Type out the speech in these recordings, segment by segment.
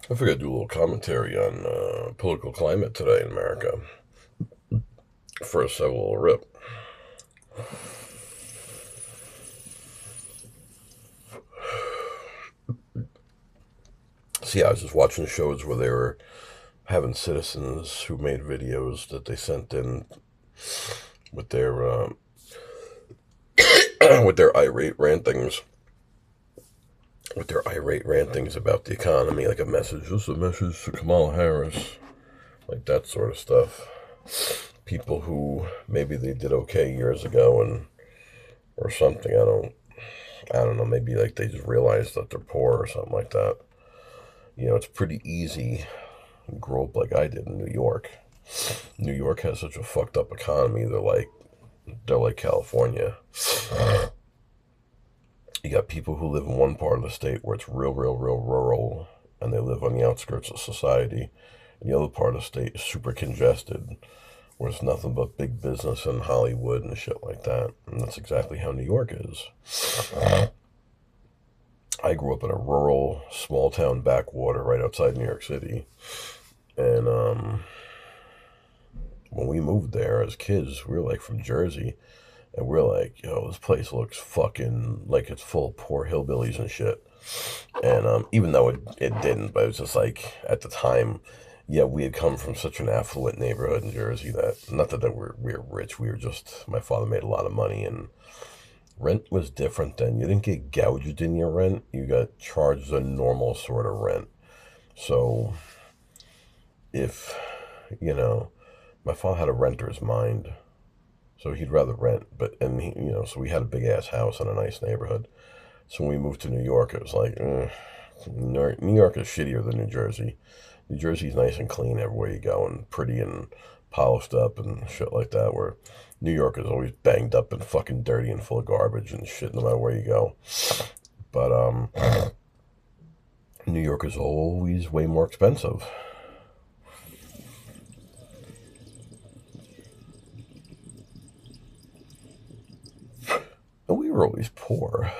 I figured I'd do a little commentary on political climate today in America. First, I will rip. See, I was just watching shows where they were having citizens who made videos that they sent in with their with their irate rantings, about the economy, like a message. Just a message to Kamala Harris, like that sort of stuff. People who maybe they did okay years ago and or something. I don't know. Maybe like they just realized that they're poor or something like that. It's pretty easy to grow up like I did in New York. New York has such a fucked up economy. They're like California. You got people who live in one part of the state where it's real, real, real rural, and they live on the outskirts of society. And the other part of the state is super congested, where it's nothing but big business and Hollywood and shit like that. And that's exactly how New York is. I grew up in a rural, small town backwater right outside New York City. And when we moved there as kids, we were like from Jersey. And we're like, yo, this place looks fucking like it's full of poor hillbillies and shit. And even though it didn't, but it was just like at the time, yeah, we had come from such an affluent neighborhood in Jersey that not that we were rich, we were just my father made a lot of money and rent was different then. You didn't get gouged in your rent; you got charged a normal sort of rent. So if my father had a renter's mind, so he'd rather rent, so we had a big ass house in a nice neighborhood. So when we moved to New York, it was like, New York is shittier than New Jersey. New Jersey's nice and clean everywhere you go and pretty and polished up and shit like that, where New York is always banged up and fucking dirty and full of garbage and shit no matter where you go. But New York is always way more expensive. And we were always poor,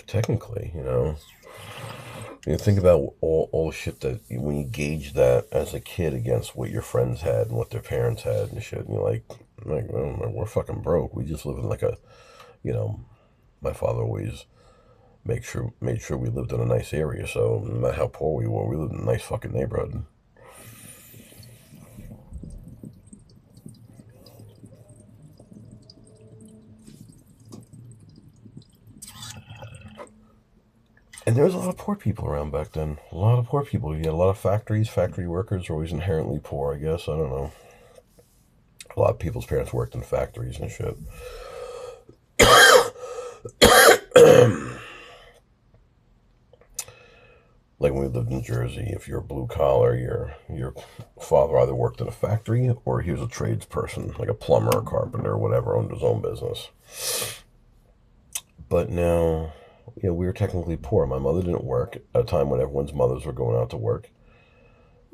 technically. You think about all the shit that when you gauge that as a kid against what your friends had and what their parents had and shit, and you're like, well, we're fucking broke. We just live in like a, you know, my father always made sure we lived in a nice area. So no matter how poor we were, we lived in a nice fucking neighborhood. And there was a lot of poor people around back then. A lot of poor people. You had a lot of factories. Factory workers are always inherently poor, I guess. I don't know. A lot of people's parents worked in factories and shit. Like when we lived in Jersey, if you're blue collar, your father either worked in a factory or he was a tradesperson, like a plumber, or carpenter, or whatever, owned his own business. But now, we were technically poor. My mother didn't work at a time when everyone's mothers were going out to work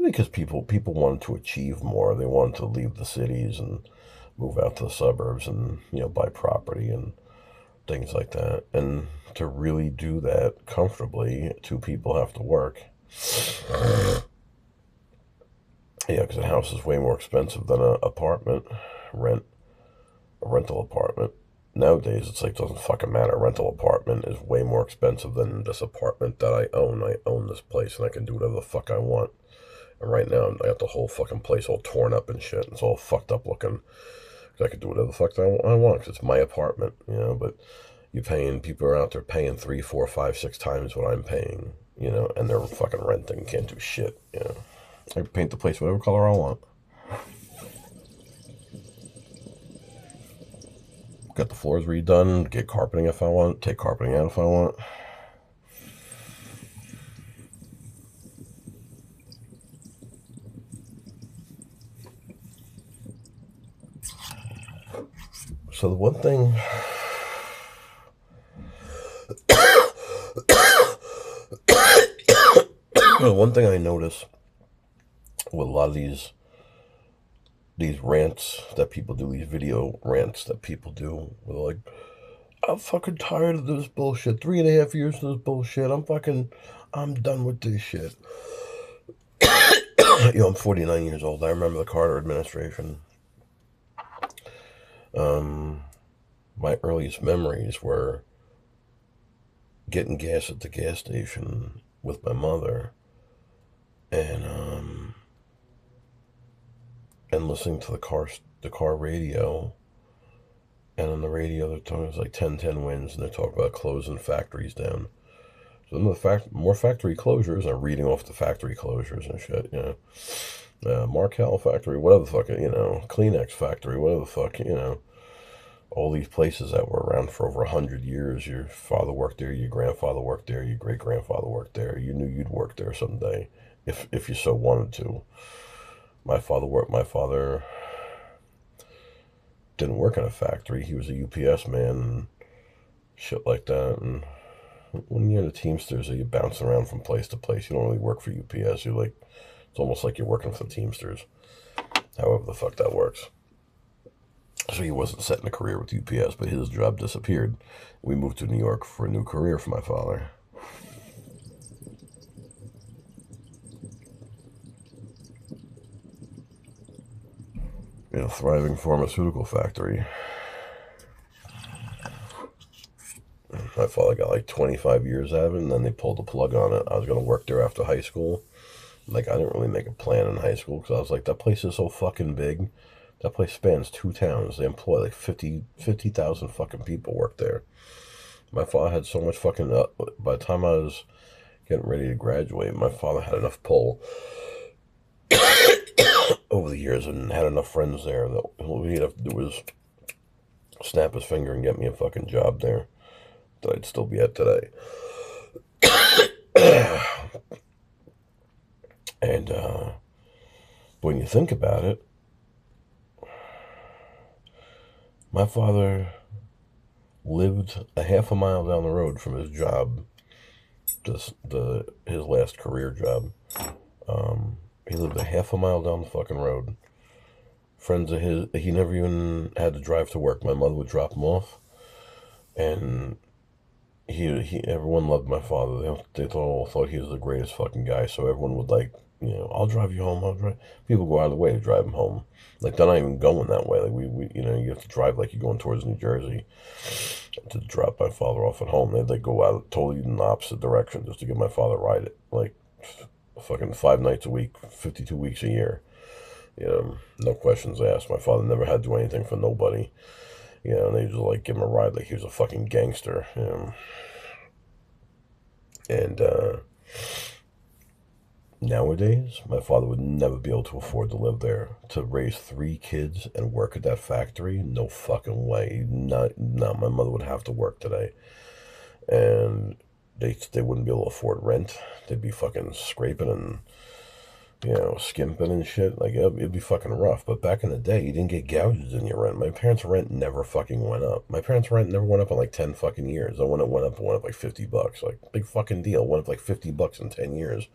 because people wanted to achieve more. They wanted to leave the cities and move out to the suburbs and buy property and things like that. And to really do that comfortably, two people have to work. Yeah, because a house is way more expensive than an apartment rent, a rental apartment. Nowadays, it's like, doesn't fucking matter. A rental apartment is way more expensive than this apartment that I own. I own this place and I can do whatever the fuck I want. And right now, I got the whole fucking place all torn up and shit. It's all fucked up looking. I could do whatever the fuck I want because it's my apartment. But people are out there paying three, four, five, six times what I'm paying, and they're fucking renting, can't do shit. I can paint the place whatever color I want. Got the floors redone, get carpeting if I want, take carpeting out if I want. So the one thing, the one thing I notice with a lot of these rants that people do, these video rants that people do, where they're like, I'm fucking tired of this bullshit. 3.5 years of this bullshit. I'm done with this shit. I'm 49 years old. I remember the Carter administration. My earliest memories were getting gas at the gas station with my mother, and listening to the car radio. And on the radio, they're talking, it's like 10-10 wins, and they're talking about closing factories down. So more factory closures, and reading off the factory closures and shit, Markel factory, whatever the fuck, Kleenex factory, whatever the fuck, all these places that were around for over 100 years. Your father worked there, your grandfather worked there, your great grandfather worked there. You knew you'd work there someday, if you so wanted to. My father didn't work in a factory. He was a UPS man and shit like that. And when you're in the Teamsters, you're bouncing around from place to place. You don't really work for UPS. It's almost like you're working for the Teamsters. However the fuck that works. So he wasn't setting a career with UPS, but his job disappeared. We moved to New York for a new career for my father. In a thriving pharmaceutical factory. My father got like 25 years out of it, and then they pulled the plug on it. I was going to work there after high school. Like, I didn't really make a plan in high school, because I was like, that place is so fucking big. That place spans 2 towns. They employ like 50,000 fucking people work there. My father had so much fucking... by the time I was getting ready to graduate, my father had enough pull over the years and had enough friends there that all he'd have to do was snap his finger and get me a fucking job there that I'd still be at today. And when you think about it, my father lived a half a mile down the road from his job, his last career job. He lived a half a mile down the fucking road. Friends of his, he never even had to drive to work. My mother would drop him off, and everyone loved my father. They all thought he was the greatest fucking guy. So everyone would like, I'll drive you home. People go out of the way to drive him home. Like, they're not even going that way. Like, we you have to drive like you're going towards New Jersey to drop my father off at home. They'd go out totally in the opposite direction just to get my father a ride. Like, fucking 5 nights a week, 52 weeks a year. No questions asked. My father never had to do anything for nobody. And they just like give him a ride like he was a fucking gangster. And nowadays, my father would never be able to afford to live there. To raise 3 kids and work at that factory, no fucking way. No, my mother would have to work today. And they wouldn't be able to afford rent. They'd be fucking scraping and, skimping and shit. Like, it'd be fucking rough. But back in the day, you didn't get gouges in your rent. My parents' rent never fucking went up. My parents' rent never went up in like 10 fucking years. And when it went up like $50. Like, big fucking deal. Went up like $50 in 10 years.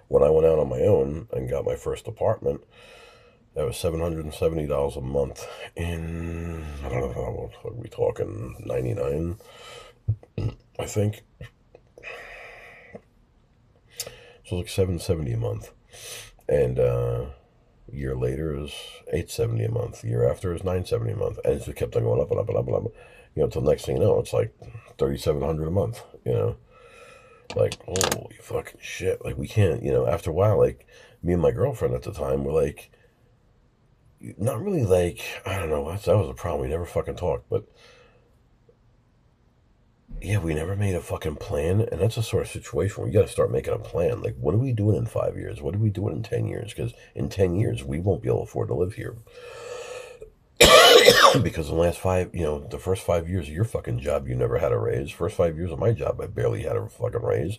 When I went out on my own and got my first apartment, that was $770 a month in, I don't know, what are we talking, 99, I think. So it's like $770 a month. And a year later it was $870 a month. The year after it was $970 a month. And it just kept on going up and up and up and up. Until the next thing you know, it's like $3,700 a month, Like, holy fucking shit. Like, we can't, after a while, like, me and my girlfriend at the time were like, not really like, I don't know, that was a problem. We never fucking talked, but yeah, we never made a fucking plan. And that's a sort of situation where you got to start making a plan. Like, what are we doing in 5 years? What are we doing in 10 years? Because in 10 years, we won't be able to afford to live here. Because in the last 5, the first 5 years of your fucking job, you never had a raise. First 5 years of my job, I barely had a fucking raise.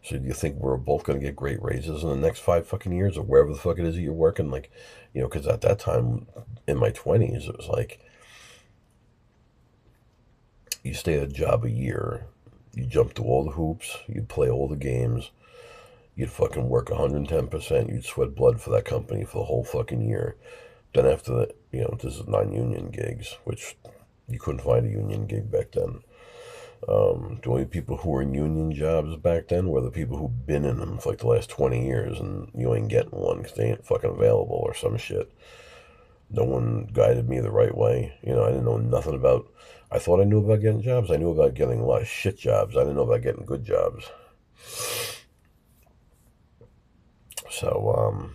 So do you think we're both going to get great raises in the next 5 fucking years or wherever the fuck it is that you're working? Like, because at that time, in my 20s, it was like, you stay at a job a year, you jump through all the hoops, you'd play all the games, you'd fucking work 110%, you'd sweat blood for that company for the whole fucking year. Then after that, this is non-union gigs, which you couldn't find a union gig back then. The only people who were in union jobs back then were the people who've been in them for like the last 20 years, and you ain't getting one because they ain't fucking available or some shit. No one guided me the right way. I didn't know nothing about. I thought I knew about getting jobs. I knew about getting a lot of shit jobs. I didn't know about getting good jobs. So,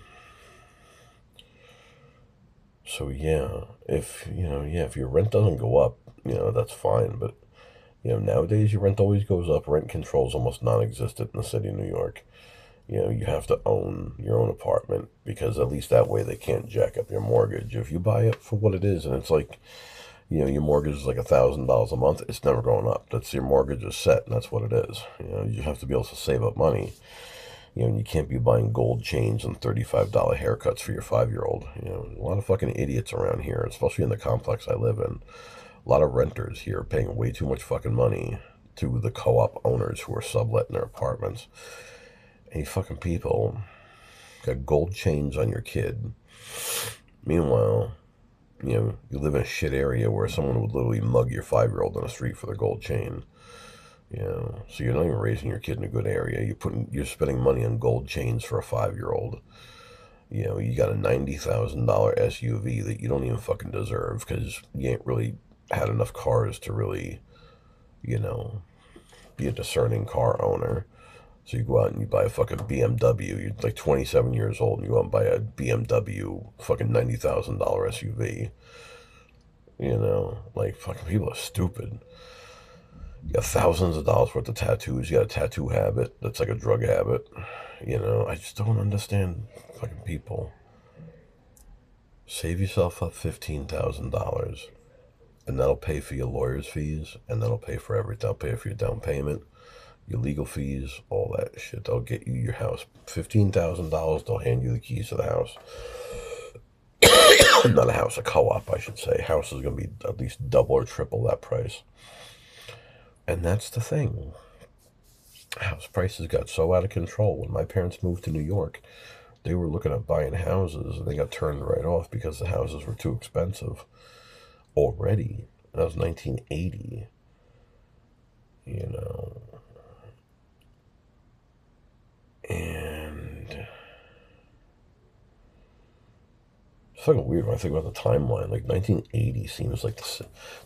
yeah, if your rent doesn't go up, that's fine. But nowadays your rent always goes up. Rent control is almost non-existent in the city of New York. You have to own your own apartment because at least that way they can't jack up your mortgage. If you buy it for what it is, and it's like, your mortgage is like $1,000 a month, it's never going up. That's your mortgage is set, and that's what it is. You have to be able to save up money. And you can't be buying gold chains and $35 haircuts for your 5-year-old. A lot of fucking idiots around here, especially in the complex I live in. A lot of renters here paying way too much fucking money to the co-op owners who are subletting their apartments. And you fucking people got gold chains on your kid. Meanwhile, you live in a shit area where someone would literally mug your 5-year-old on the street for their gold chain. So you're not even raising your kid in a good area. You're spending money on gold chains for a 5-year-old. You got a $90,000 SUV that you don't even fucking deserve because you ain't really had enough cars to really, be a discerning car owner. So you go out and you buy a fucking BMW. You're like 27 years old and you go out and buy a BMW fucking $90,000 SUV. Like fucking people are stupid. You got thousands of dollars worth of tattoos. You got a tattoo habit that's like a drug habit. I just don't understand fucking people. Save yourself up $15,000, and that'll pay for your lawyer's fees, and that'll pay for everything. That'll pay for your down payment, your legal fees, all that shit. They'll get you your house. $15,000. They'll hand you the keys to the house. Not a house, a co-op, I should say. House is going to be at least double or triple that price. And that's the thing. House prices got so out of control. When my parents moved to New York, they were looking at buying houses and they got turned right off because the houses were too expensive already. That was 1980. And it's fucking weird when I think about the timeline. Like 1980 seems like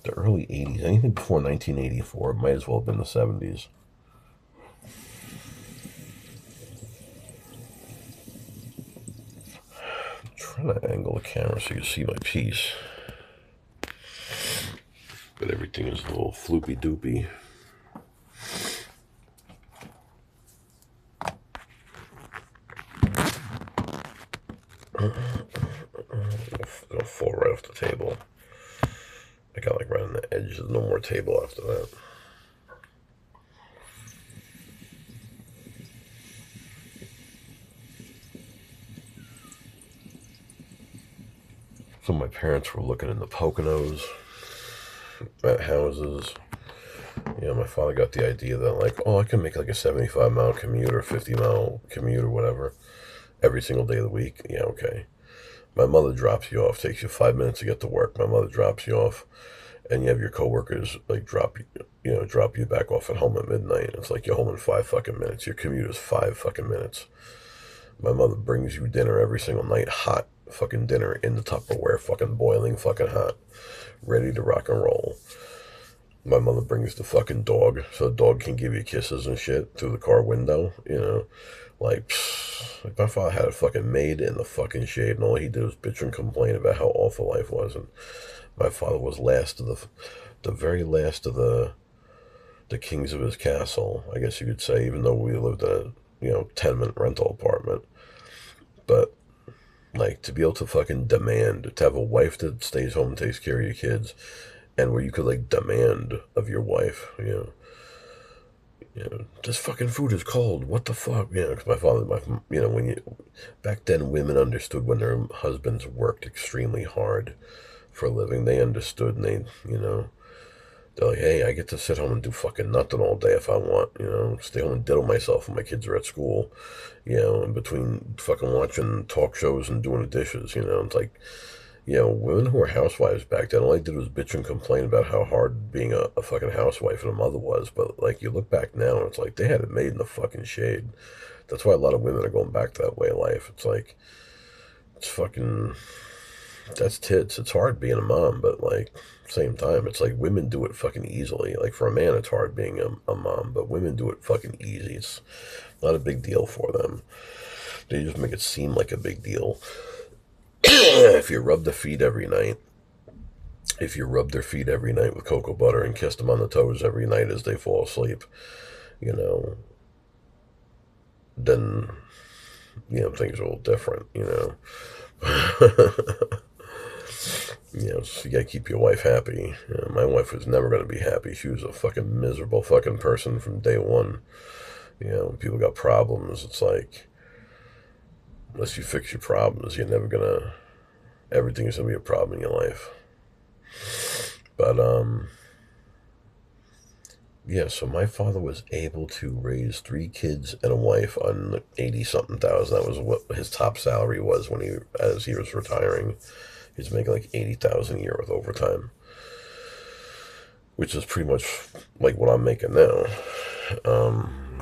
the early 80s. Anything before 1984 might as well have been the 70s. I'm trying to angle the camera so you can see my piece. But everything is a little floopy doopy. It'll fall right off the table. I got like right on the edge. There's no more table after that. So my parents were looking in the Poconos at houses. My father got the idea that like, oh, I can make like a 75-mile commute or 50-mile commute or whatever every single day of the week. Yeah, okay. My mother drops you off, takes you 5 minutes to get to work. My mother drops you off, and you have your coworkers like drop you back off at home at midnight. It's like you're home in 5 fucking minutes. Your commute is 5 fucking minutes. My mother brings you dinner every single night, hot fucking dinner in the Tupperware, fucking boiling fucking hot, ready to rock and roll. My mother brings the fucking dog, so the dog can give you kisses and shit through the car window, Like my father had a fucking maid in the fucking shade, and all he did was bitch and complain about how awful life was. And my father was the very last of the kings of his castle, I guess you could say, even though we lived in a 10-minute rental apartment. But like to be able to fucking demand to have a wife that stays home and takes care of your kids, and where you could like demand of your wife, this fucking food is cold. What the fuck? Because my father, back then women understood when their husbands worked extremely hard for a living. They understood, and they're like, hey, I get to sit home and do fucking nothing all day if I want, stay home and diddle myself when my kids are at school, in between fucking watching talk shows and doing the dishes, it's like, You know, women who were housewives back then, all they did was bitch and complain about how hard being a fucking housewife and a mother was. But, like, you look back now, and it's like they had it made in the fucking shade. That's why a lot of women are going back to that way of life. It's like, it's fucking, that's tits. It's hard being a mom, but, like, same time, it's like women do it fucking easily. Like, for a man, it's hard being a mom, but women do it fucking easy. It's not a big deal for them. They just make it seem like a big deal. If you rub the feet every night, if you rub their feet every night with cocoa butter and kiss them on the toes every night as they fall asleep, you know, then, things are a little different, So you gotta keep your wife happy. My wife was never gonna be happy. She was a fucking miserable fucking person from day one. When people got problems, it's like, unless you fix your problems, everything is gonna be a problem in your life. But, yeah, so my father was able to raise 3 kids and a wife on 80-something thousand. That was what his top salary was as he was retiring. He was making like 80,000 a year with overtime, which is pretty much like what I'm making now.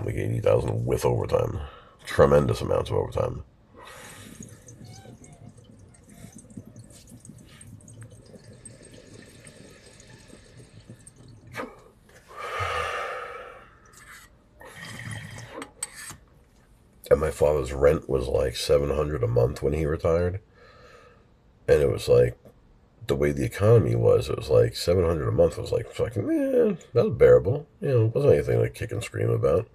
Like 80,000 with overtime. Tremendous amounts of overtime. And my father's rent was like $700 a month when he retired. And it was like, the way the economy was, it was like $700 a month was like fucking, that was bearable. It wasn't anything like kick and scream about.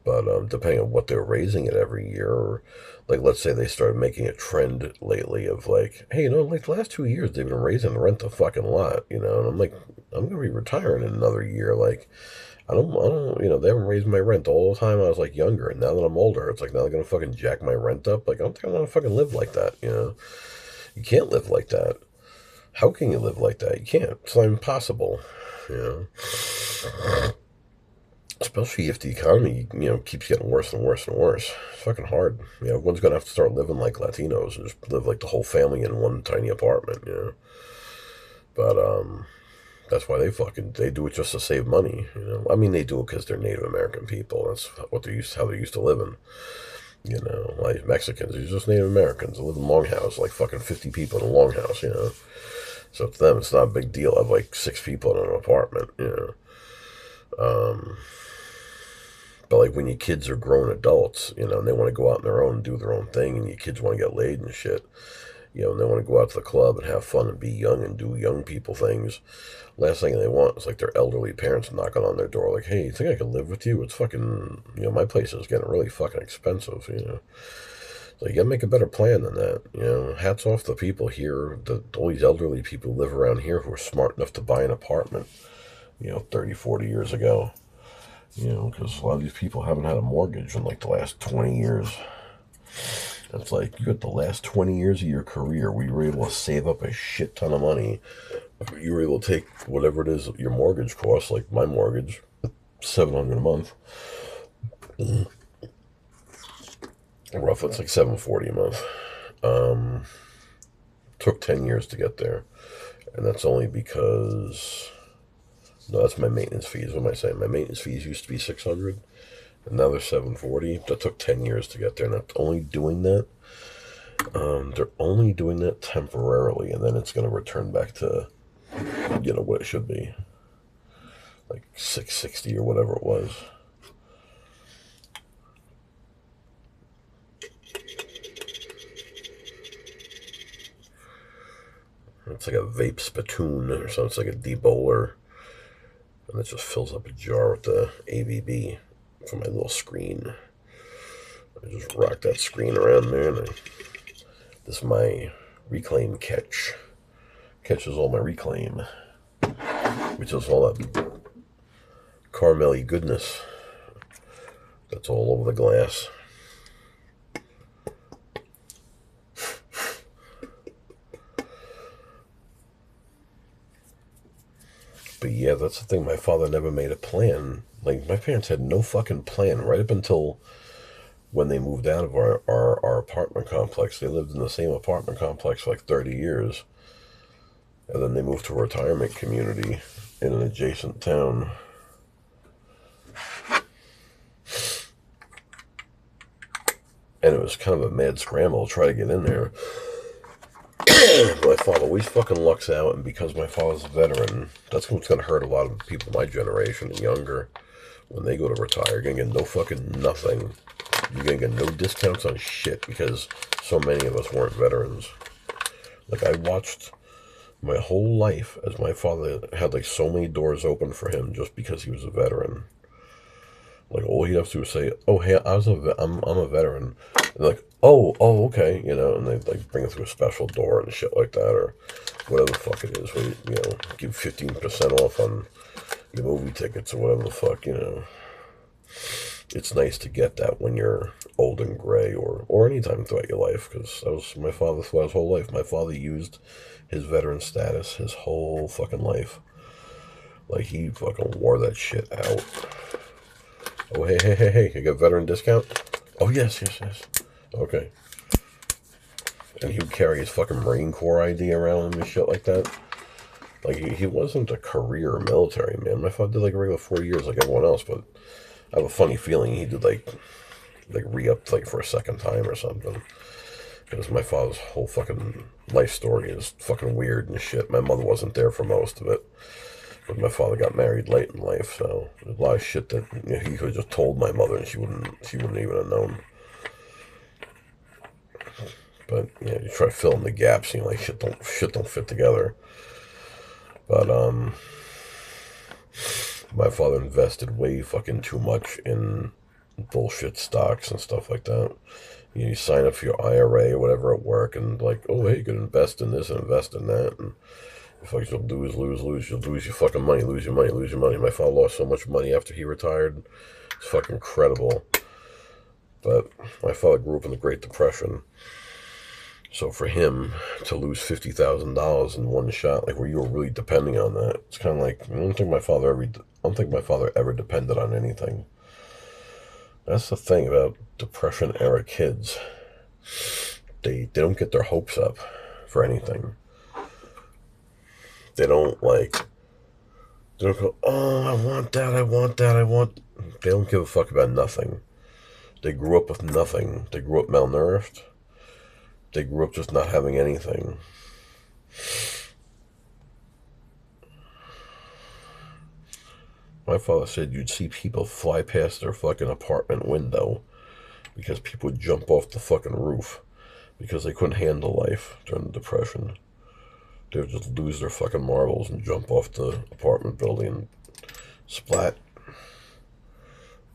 But depending on what they're raising it every year, or like let's say they started making a trend lately of like, hey, like the last 2 years they've been raising the rent a fucking lot, and I'm like, I'm gonna be retiring in another year. Like, I don't, they haven't raised my rent all the time I was like younger, and now that I'm older, it's like now they're gonna fucking jack my rent up. Like, I don't think I'm gonna fucking live like that. You can't live like that. How can you live like that? You can't. It's like impossible. Especially if the economy, keeps getting worse and worse and worse. It's fucking hard. Everyone's gonna have to start living like Latinos and just live like the whole family in one tiny apartment. But that's why they do it just to save money. I mean, they do it because they're Native American people. That's how they're used to living. Like Mexicans, they're just Native Americans. They live in longhouse, like fucking 50 people in a longhouse. So to them, it's not a big deal. I have like 6 people in an apartment. But like when your kids are grown adults, and they want to go out on their own and do their own thing, and your kids want to get laid and shit, and they want to go out to the club and have fun and be young and do young people things. Last thing they want is like their elderly parents knocking on their door like, hey, you think I can live with you? It's fucking, my place is getting really fucking expensive, So you gotta make a better plan than that. Hats off to the people here, all these elderly people who live around here who are smart enough to buy an apartment, 30, 40 years ago. Because a lot of these people haven't had a mortgage in like the last 20 years. It's like you got the last 20 years of your career where you were able to save up a shit ton of money. You were able to take whatever it is your mortgage costs, like my mortgage, $700 a month. Roughly, it's like $740 a month. Took 10 years to get there, and that's only because. No, that's my maintenance fees. What am I saying? My maintenance fees used to be $600, and now they're $740. That took 10 years to get there. And they're only doing that. They're only doing that temporarily, and then it's going to return back to, what it should be, like $660 or whatever it was. It's like a vape spittoon or something. It's like a debowler. And it just fills up a jar with the ABB for my little screen. I just rock that screen around there, and this is my reclaim catch. Catches all my reclaim, which is all that caramelly goodness that's all over the glass. But yeah, that's the thing. My father never made a plan. Like, my parents had no fucking plan right up until when they moved out of our apartment complex, they lived in the same apartment complex for like 30 years. And then they moved to a retirement community in an adjacent town. And it was kind of a mad scramble to try to get in there. My father always fucking lucks out, and because my father's a veteran, that's what's going to hurt a lot of people my generation and younger. When they go to retire, you're going to get no fucking nothing. You're going to get no discounts on shit because so many of us weren't veterans. Like, I watched my whole life as my father had like so many doors open for him just because he was a veteran. Like, all he'd have to do was say, "Oh, hey, I'm a veteran," and like, "Oh, okay," and they like bring it through a special door and shit like that, or whatever the fuck it is. Where give 15% off on your movie tickets or whatever the fuck. It's nice to get that when you're old and gray, or any time throughout your life, because that was my father's whole life. My father used his veteran status his whole fucking life. Like, he fucking wore that shit out. Oh, hey, I got veteran discount? Oh, yes. Okay. And he would carry his fucking Marine Corps ID around and shit like that. Like, he wasn't a career military man. My father did like a regular 4 years like everyone else, but I have a funny feeling he did like re-up like for a second time or something. Because my father's whole fucking life story is fucking weird and shit. My mother wasn't there for most of it. But my father got married late in life, so there's a lot of shit that he could have just told my mother and she wouldn't even have known. But you try to fill in the gaps, and like shit don't fit together. But my father invested way fucking too much in bullshit stocks and stuff like that. You sign up for your IRA or whatever at work, and like, oh, hey, you can invest in this and invest in that, and if like you'll lose, you'll lose your fucking money, lose your money. My father lost so much money after he retired. It's fucking incredible. But my father grew up in the Great Depression. So for him to lose $50,000 in one shot, like where you were really depending on that, it's kind of like, I don't think my father ever depended on anything. That's the thing about Depression era kids. They don't get their hopes up for anything. They don't go, oh, I want that. They don't give a fuck about nothing. They grew up with nothing. They grew up malnourished. They grew up just not having anything. My father said you'd see people fly past their fucking apartment window because people would jump off the fucking roof because they couldn't handle life during the Depression. They would just lose their fucking marbles and jump off the apartment building and splat.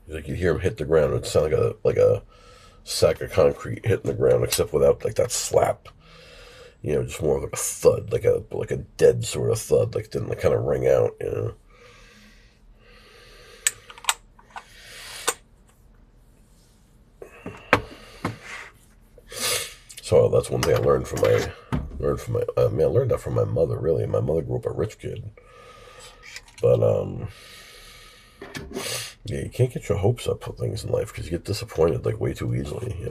Like, you hear them hit the ground. It sounded like a sack of concrete hitting the ground, except without like that slap. Just more of like a thud, like a dead sort of thud, like it didn't kind of ring out. So that's one thing I learned from my. I learned that from my mother. Really, my mother grew up a rich kid, but you can't get your hopes up for things in life because you get disappointed like way too easily,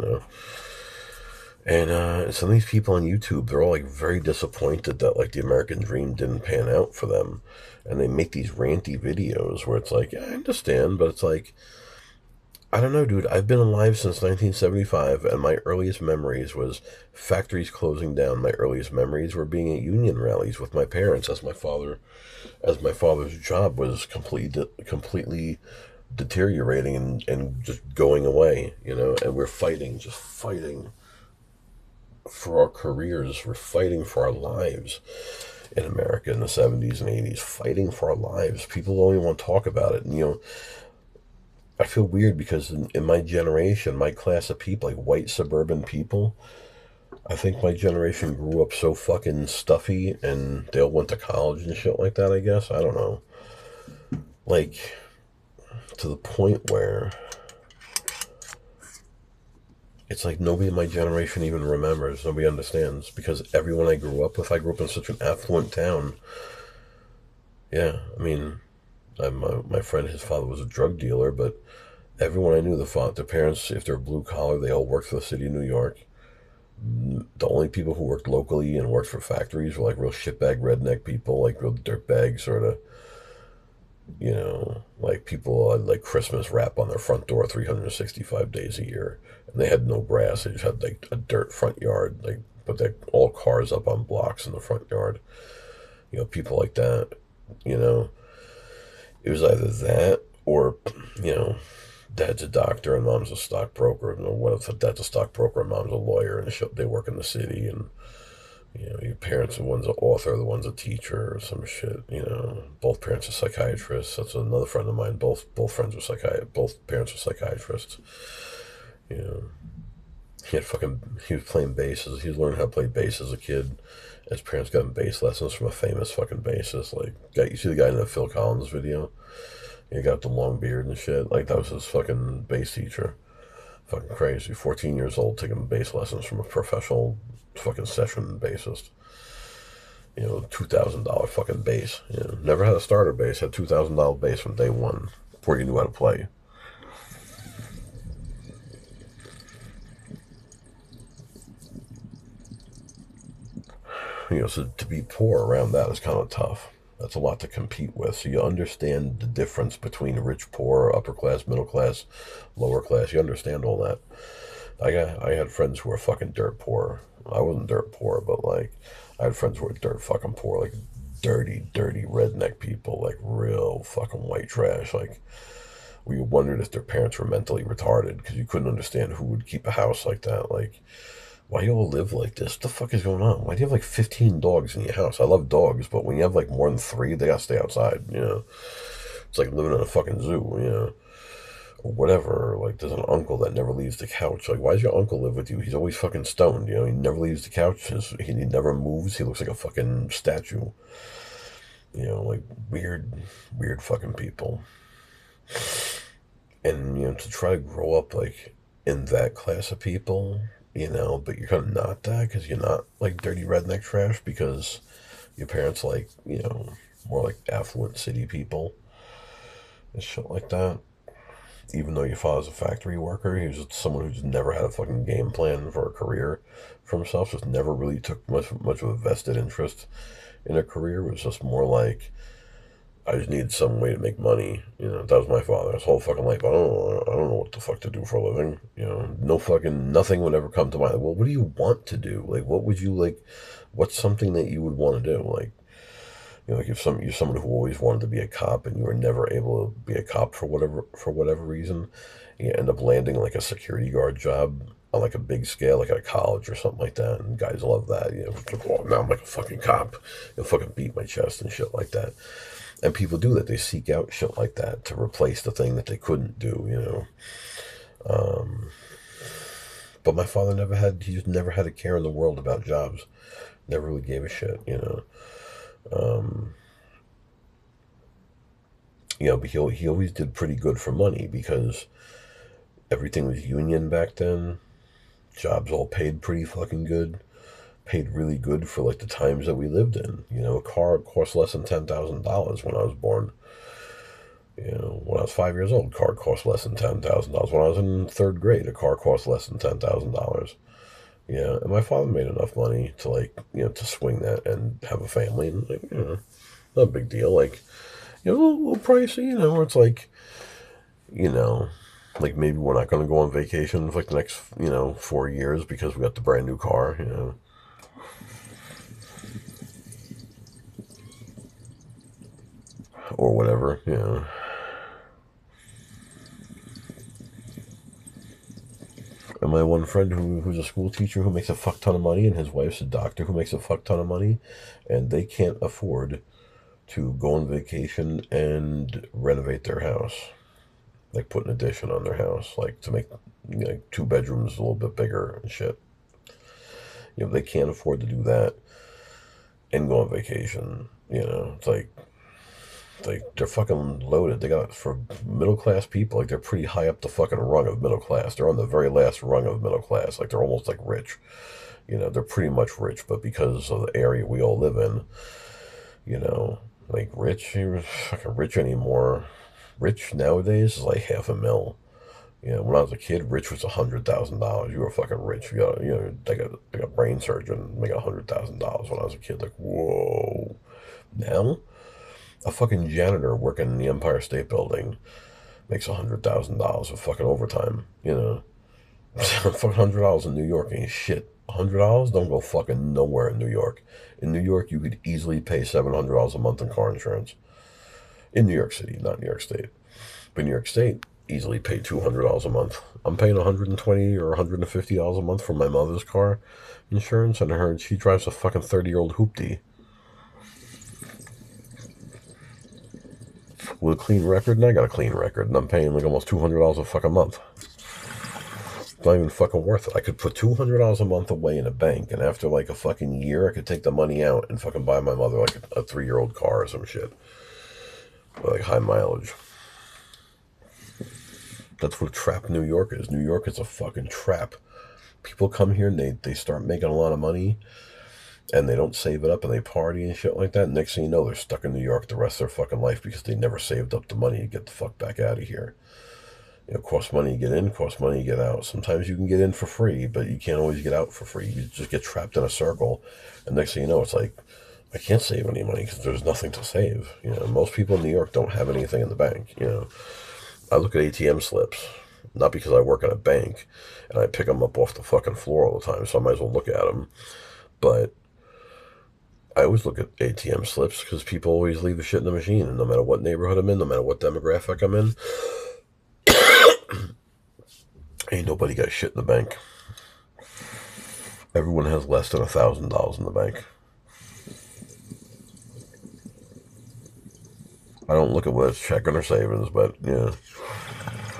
And some of these people on YouTube, they're all like very disappointed that like the American dream didn't pan out for them, and they make these ranty videos where it's like, yeah, I understand, but it's like, I don't know, dude. I've been alive since 1975, and my earliest memories was factories closing down. My earliest memories were being at union rallies with my parents, as my father's job was completely deteriorating and just going away, and we're just fighting for our careers. We're fighting for our lives in America in the 70s and 80s, fighting for our lives. People don't even want to talk about it. And, I feel weird because in my generation, my class of people, like white suburban people, I think my generation grew up so fucking stuffy and they all went to college and shit like that, I guess. I don't know. Like, to the point where it's like nobody in my generation even remembers. Nobody understands. Because everyone I grew up in such an affluent town. Yeah, I mean, my friend, his father was a drug dealer, but Everyone I knew, the parents, if they're blue collar, they all worked for the city of New York. The only people who worked locally and worked for factories were like real shitbag redneck people, like real dirtbag sort of, like people had like Christmas wrap on their front door 365 days a year. And they had no grass. They just had like a dirt front yard. Like, put their all cars up on blocks in the front yard. People like that. You know, it was either that or, you know, dad's a doctor and mom's a stockbroker. And what if dad's a stockbroker and mom's a lawyer and they work in the city, and your parents, the one's an author, the one's a teacher or some shit. Both parents are psychiatrists. That's another friend of mine. Both friends are both parents are psychiatrists. You know, he was playing basses. He was learning how to play bass as a kid. His parents got him bass lessons from a famous fucking bassist. Like, you see the guy in the Phil Collins video? He got the long beard and shit. Like, that was his fucking bass teacher. Fucking crazy. 14 years old, taking bass lessons from a professional fucking session bassist. $2,000 fucking bass. Never had a starter bass. Had $2,000 bass from day one before you knew how to play. So to be poor around that is kind of tough. That's a lot to compete with. So you understand the difference between rich, poor, upper class, middle class, lower class. You understand all that. I had friends who were fucking dirt poor. I wasn't dirt poor, but like I had friends who were dirt fucking poor, like dirty, dirty redneck people, like real fucking white trash. Like we wondered if their parents were mentally retarded because you couldn't understand who would keep a house like that. Like, why do you all live like this? What the fuck is going on? Why do you have like 15 dogs in your house? I love dogs, but when you have like more than three, they gotta stay outside. It's like living in a fucking zoo. Or whatever. Like, there's an uncle that never leaves the couch. Like, why does your uncle live with you? He's always fucking stoned. He never leaves the couch. He never moves. He looks like a fucking statue. Like weird, weird fucking people. And to try to grow up like in that class of people, but you're kind of not that because you're not like dirty redneck trash because your parents like, more like affluent city people and shit like that. Even though your father's a factory worker, he was just someone who's never had a fucking game plan for a career for himself, just never really took much of a vested interest in a career. It was just more like, I just needed some way to make money. That was my father. His whole fucking life. I don't know what the fuck to do for a living. No fucking nothing would ever come to mind. Well, what do you want to do? Like, what would you like? What's something that you would want to do? Like, like if you're someone who always wanted to be a cop and you were never able to be a cop for whatever reason, you end up landing like a security guard job on like a big scale, like at a college or something like that. And guys love that. Oh, now I'm like a fucking cop. You'll fucking beat my chest and shit like that. And people do that. They seek out shit like that to replace the thing that they couldn't do. But my father he just never had a care in the world about jobs. Never really gave a shit. Um, but he always did pretty good for money because everything was union back then. Jobs all paid pretty fucking good. Paid really good for like the times that we lived in. A car cost less than $10,000 when I was born. When I was 5 years old, a car cost less than $10,000. When I was in third grade, a car cost less than $10,000. And my father made enough money to like, to swing that and have a family, and like, not a big deal. Like, a little pricey, where it's like, like maybe we're not going to go on vacation for like the next, 4 years because we got the brand new car, or whatever, And my one friend who's a school teacher who makes a fuck ton of money, and his wife's a doctor who makes a fuck ton of money, and they can't afford to go on vacation and renovate their house, like put an addition on their house, like to make like 2 bedrooms a little bit bigger and shit. They can't afford to do that and go on vacation. It's like they're fucking loaded. They got for middle class people, like they're pretty high up the fucking rung of middle class. They're on the very last rung of middle class. Like they're almost like rich. They're pretty much rich, but because of the area we all live in, like rich, you're fucking rich anymore. Rich nowadays is like $500,000. You know, when I was a kid, rich was $100,000. You were fucking rich. You got, you know, like a brain surgeon making $100,000 when I was a kid. Like, whoa. Now, a fucking janitor working in the Empire State Building makes $100,000 with fucking overtime. You know, fucking $100 in New York ain't shit. $100 don't go fucking nowhere in New York. In New York, you could easily pay $700 a month in car insurance. In New York City, not New York State. But New York State, easily pay $200 a month. I'm paying $120 or $150 a month for my mother's car insurance, and she drives a fucking 30-year-old hoopty with a clean record, and I got a clean record, and I'm paying like almost $200 a fucking month. It's not even fucking worth it. I could put $200 a month away in a bank, and after like a fucking year, I could take the money out and fucking buy my mother like a 3-year-old car or some shit. With like high mileage. That's what trap New York is. New York is a fucking trap. People come here and they start making a lot of money, and they don't save it up, and they party and shit like that. Next thing you know, they're stuck in New York the rest of their fucking life because they never saved up the money to get the fuck back out of here. You know, costs money to get in, costs money to get out. Sometimes you can get in for free, but you can't always get out for free. You just get trapped in a circle, and next thing you know, it's like, I can't save any money because there's nothing to save. You know, most people in New York don't have anything in the bank. You know, I look at ATM slips, not because I work at a bank and I pick them up off the fucking floor all the time, so I might as well look at them. But I always look at ATM slips because people always leave the shit in the machine, and no matter what neighborhood I'm in, no matter what demographic I'm in, ain't nobody got shit in the bank. Everyone has less than $1,000 in the bank. I don't look at whether it's checking or savings, but yeah.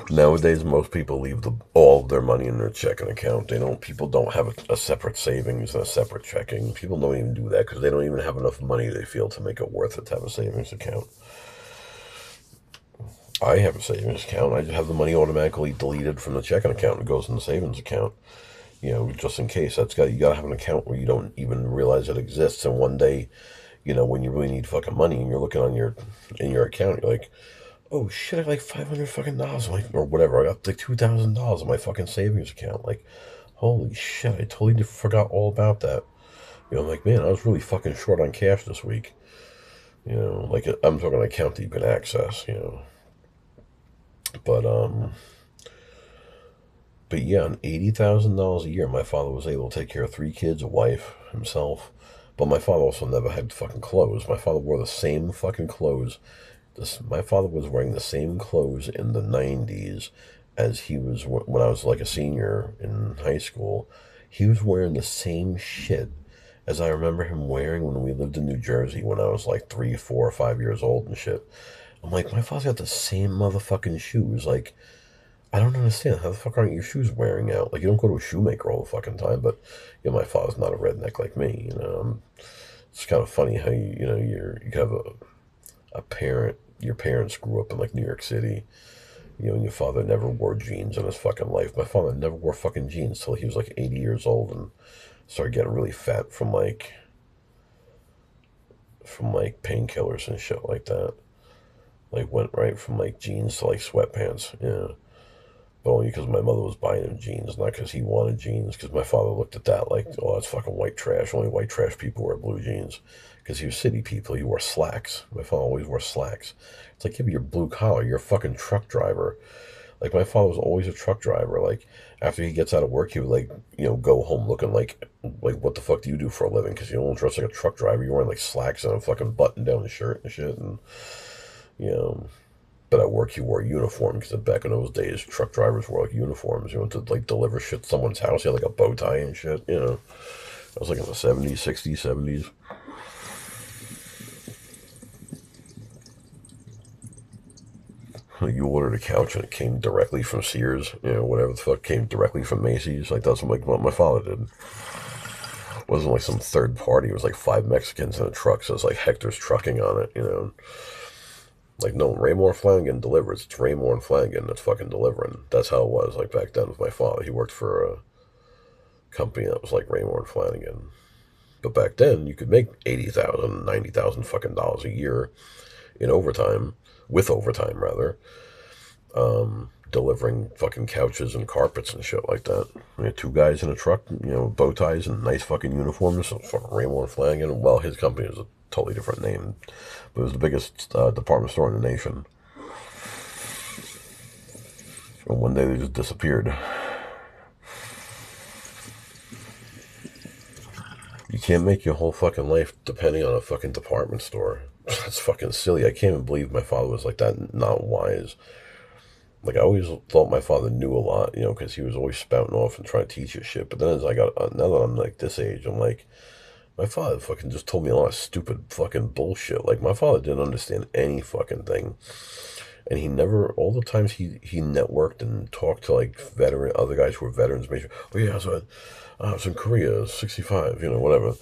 Nowadays, most people leave all of their money in their checking account. People don't have a separate savings and a separate checking. People don't even do that because they don't even have enough money they feel to make it worth it to have a savings account. I have a savings account. I just have the money automatically deleted from the checking account and goes in the savings account. You know, just in case. You gotta have an account where you don't even realize it exists, and one day, you know, when you really need fucking money and you're looking in your account, you're like, oh shit, I have like $500 fucking dollars, or whatever. I got like $2,000 in my fucking savings account. Like, holy shit, I totally forgot all about that. You know, I'm like, man, I was really fucking short on cash this week. You know, like I'm talking an account that you can access. You know, but yeah, on $80,000 a year, my father was able to take care of 3 kids, a wife, himself. But my father also never had fucking clothes. My father wore the same fucking clothes. My father was wearing the same clothes in the 90s as he was when I was like a senior in high school. He was wearing the same shit as I remember him wearing when we lived in New Jersey when I was like 3, 4, or 5 years old and shit. I'm like, my father's got the same motherfucking shoes. Like, I don't understand. How the fuck aren't your shoes wearing out? Like, you don't go to a shoemaker all the fucking time, but, you know, my father's not a redneck like me, you know. It's kind of funny how, you have a parent, your parents grew up in, like, New York City, you know, and your father never wore jeans in his fucking life. My father never wore fucking jeans till he was, like, 80 years old and started getting really fat from painkillers and shit like that. Like, went right from, like, jeans to, like, sweatpants, yeah. But only because my mother was buying him jeans, not because he wanted jeans. Because my father looked at that like, oh, that's fucking white trash. Only white trash people wear blue jeans. Because he was city people. He wore slacks. My father always wore slacks. It's like, yeah, but you're blue collar. You're a fucking truck driver. Like, my father was always a truck driver. Like, after he gets out of work, he would, like, you know, go home looking like what the fuck do you do for a living? Because you don't dress like a truck driver. You're wearing, like, slacks and a fucking button-down shirt and shit. And, you know... But at work, he wore a uniform because back in those days, truck drivers wore like uniforms. You went to like deliver shit to someone's house. You had like a bow tie and shit. You know, that was like in the 70s, 60s, 70s. You ordered a couch and it came directly from Sears. You know, whatever the fuck came directly from Macy's. Like that's what my father did. It wasn't like some third party. It was like 5 Mexicans in a truck. So it's like Hector's Trucking on it. You know. Like, no, Raymore Flanagan delivers. It's Raymore and Flanagan that's fucking delivering. That's how it was, like, back then with my father. He worked for a company that was like Raymore and Flanagan. But back then, you could make $80,000, $90,000 fucking dollars a year in overtime, with overtime, rather, delivering fucking couches and carpets and shit like that. We had two guys in a truck, bow ties and nice fucking uniforms, so fucking Rainbow and Flanagan. Well, his company was a totally different name, but it was the biggest department store in the nation. And one day they just disappeared. You can't make your whole fucking life depending on a fucking department store. That's fucking silly. I can't even believe my father was like that, not wise. Like, I always thought my father knew a lot, because he was always spouting off and trying to teach you shit. But then as now that I'm like this age, I'm like, my father fucking just told me a lot of stupid fucking bullshit. Like, my father didn't understand any fucking thing. And he never, all the times he networked and talked to like other guys who were veterans, made sure, oh yeah, so I was in Korea, 65, whatever.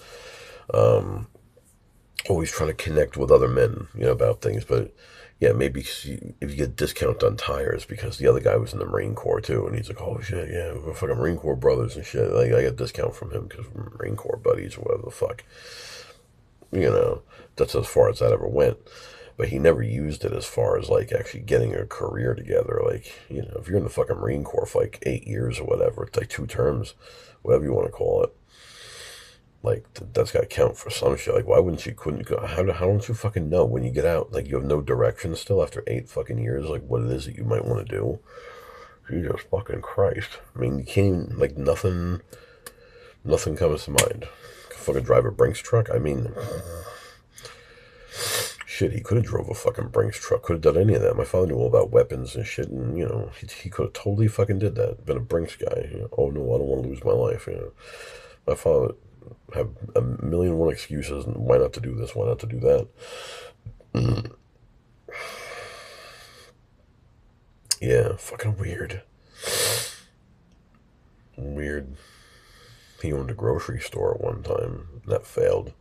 Always trying to connect with other men, about things. But yeah, maybe if you get a discount on tires because the other guy was in the Marine Corps too, and he's like, oh shit, yeah, we're fucking Marine Corps brothers and shit. Like, I got a discount from him because we're Marine Corps buddies or whatever the fuck. That's as far as that ever went. But he never used it as far as like actually getting a career together. Like, if you're in the fucking Marine Corps for like 8 years or whatever, it's like 2 terms, whatever you want to call it. Like, that's got to count for some shit. Like, why wouldn't you, couldn't go, how don't you fucking know when you get out? Like, you have no direction still after 8 fucking years, like, what it is that you might want to do. Jesus fucking Christ. I mean, you can't even, like, nothing comes to mind. Fucking drive a Brinks truck? I mean, shit, he could have drove a fucking Brinks truck, could have done any of that. My father knew all about weapons and shit, and, he could have totally fucking did that. Been a Brinks guy. Oh, no, I don't want to lose my life, My father have a million and one excuses, and why not to do this, why not to do that. Yeah, fucking weird. He owned a grocery store at one time, and that failed.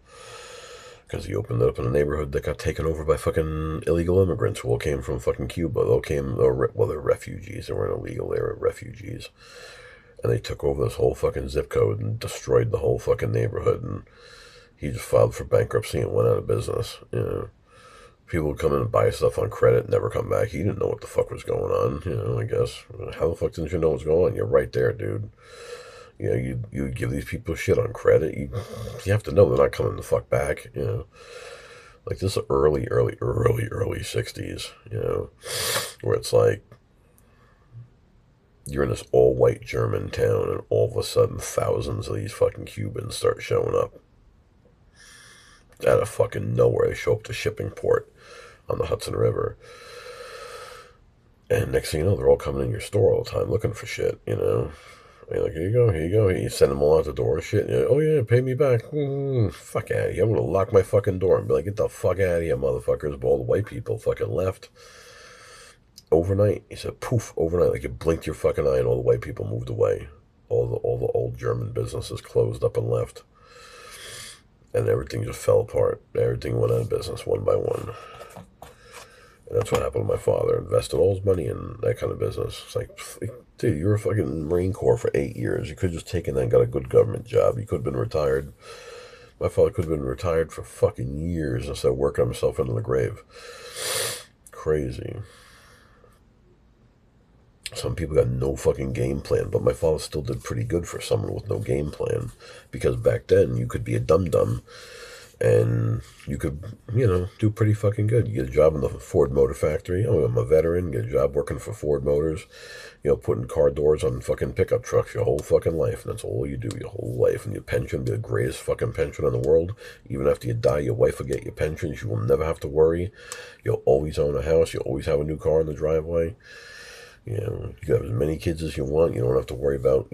Because he opened it up in a neighborhood that got taken over by fucking illegal immigrants who all came from fucking Cuba. They're refugees. They weren't illegal, they were refugees. And they took over this whole fucking zip code and destroyed the whole fucking neighborhood. And he just filed for bankruptcy and went out of business. People would come in and buy stuff on credit and never come back. He didn't know what the fuck was going on, I guess. How the fuck didn't you know what's going on? You're right there, dude. You give these people shit on credit. You have to know they're not coming the fuck back, Like, this is early 60s, where it's like, you're in this all-white German town, and all of a sudden thousands of these fucking Cubans start showing up. Out of fucking nowhere, they show up to shipping port on the Hudson River. And next thing you know, they're all coming in your store all the time looking for shit, And you're like, here you go. You send them all out the door and shit. And oh yeah, pay me back. Fuck out of here. I'm going to lock my fucking door and be like, get the fuck out of here, motherfuckers. But all the white people fucking left. Overnight, he said, poof, overnight, like you blinked your fucking eye and all the white people moved away. All the old German businesses closed up and left. And everything just fell apart. Everything went out of business one by one. And that's what happened to my father. Invested all his money in that kind of business. It's like, dude, you were fucking Marine Corps for 8 years. You could have just taken that and got a good government job. You could have been retired. My father could have been retired for fucking years instead of working himself into the grave. Crazy. Some people got no fucking game plan, but my father still did pretty good for someone with no game plan. Because back then, you could be a dum-dum, and you could, do pretty fucking good. You get a job in the Ford Motor Factory. Oh, I'm a veteran. Get a job working for Ford Motors. Putting car doors on fucking pickup trucks your whole fucking life. And that's all you do your whole life. And your pension be the greatest fucking pension in the world. Even after you die, your wife will get your pensions. You will never have to worry. You'll always own a house. You'll always have a new car in the driveway. You can have as many kids as you want. You don't have to worry about,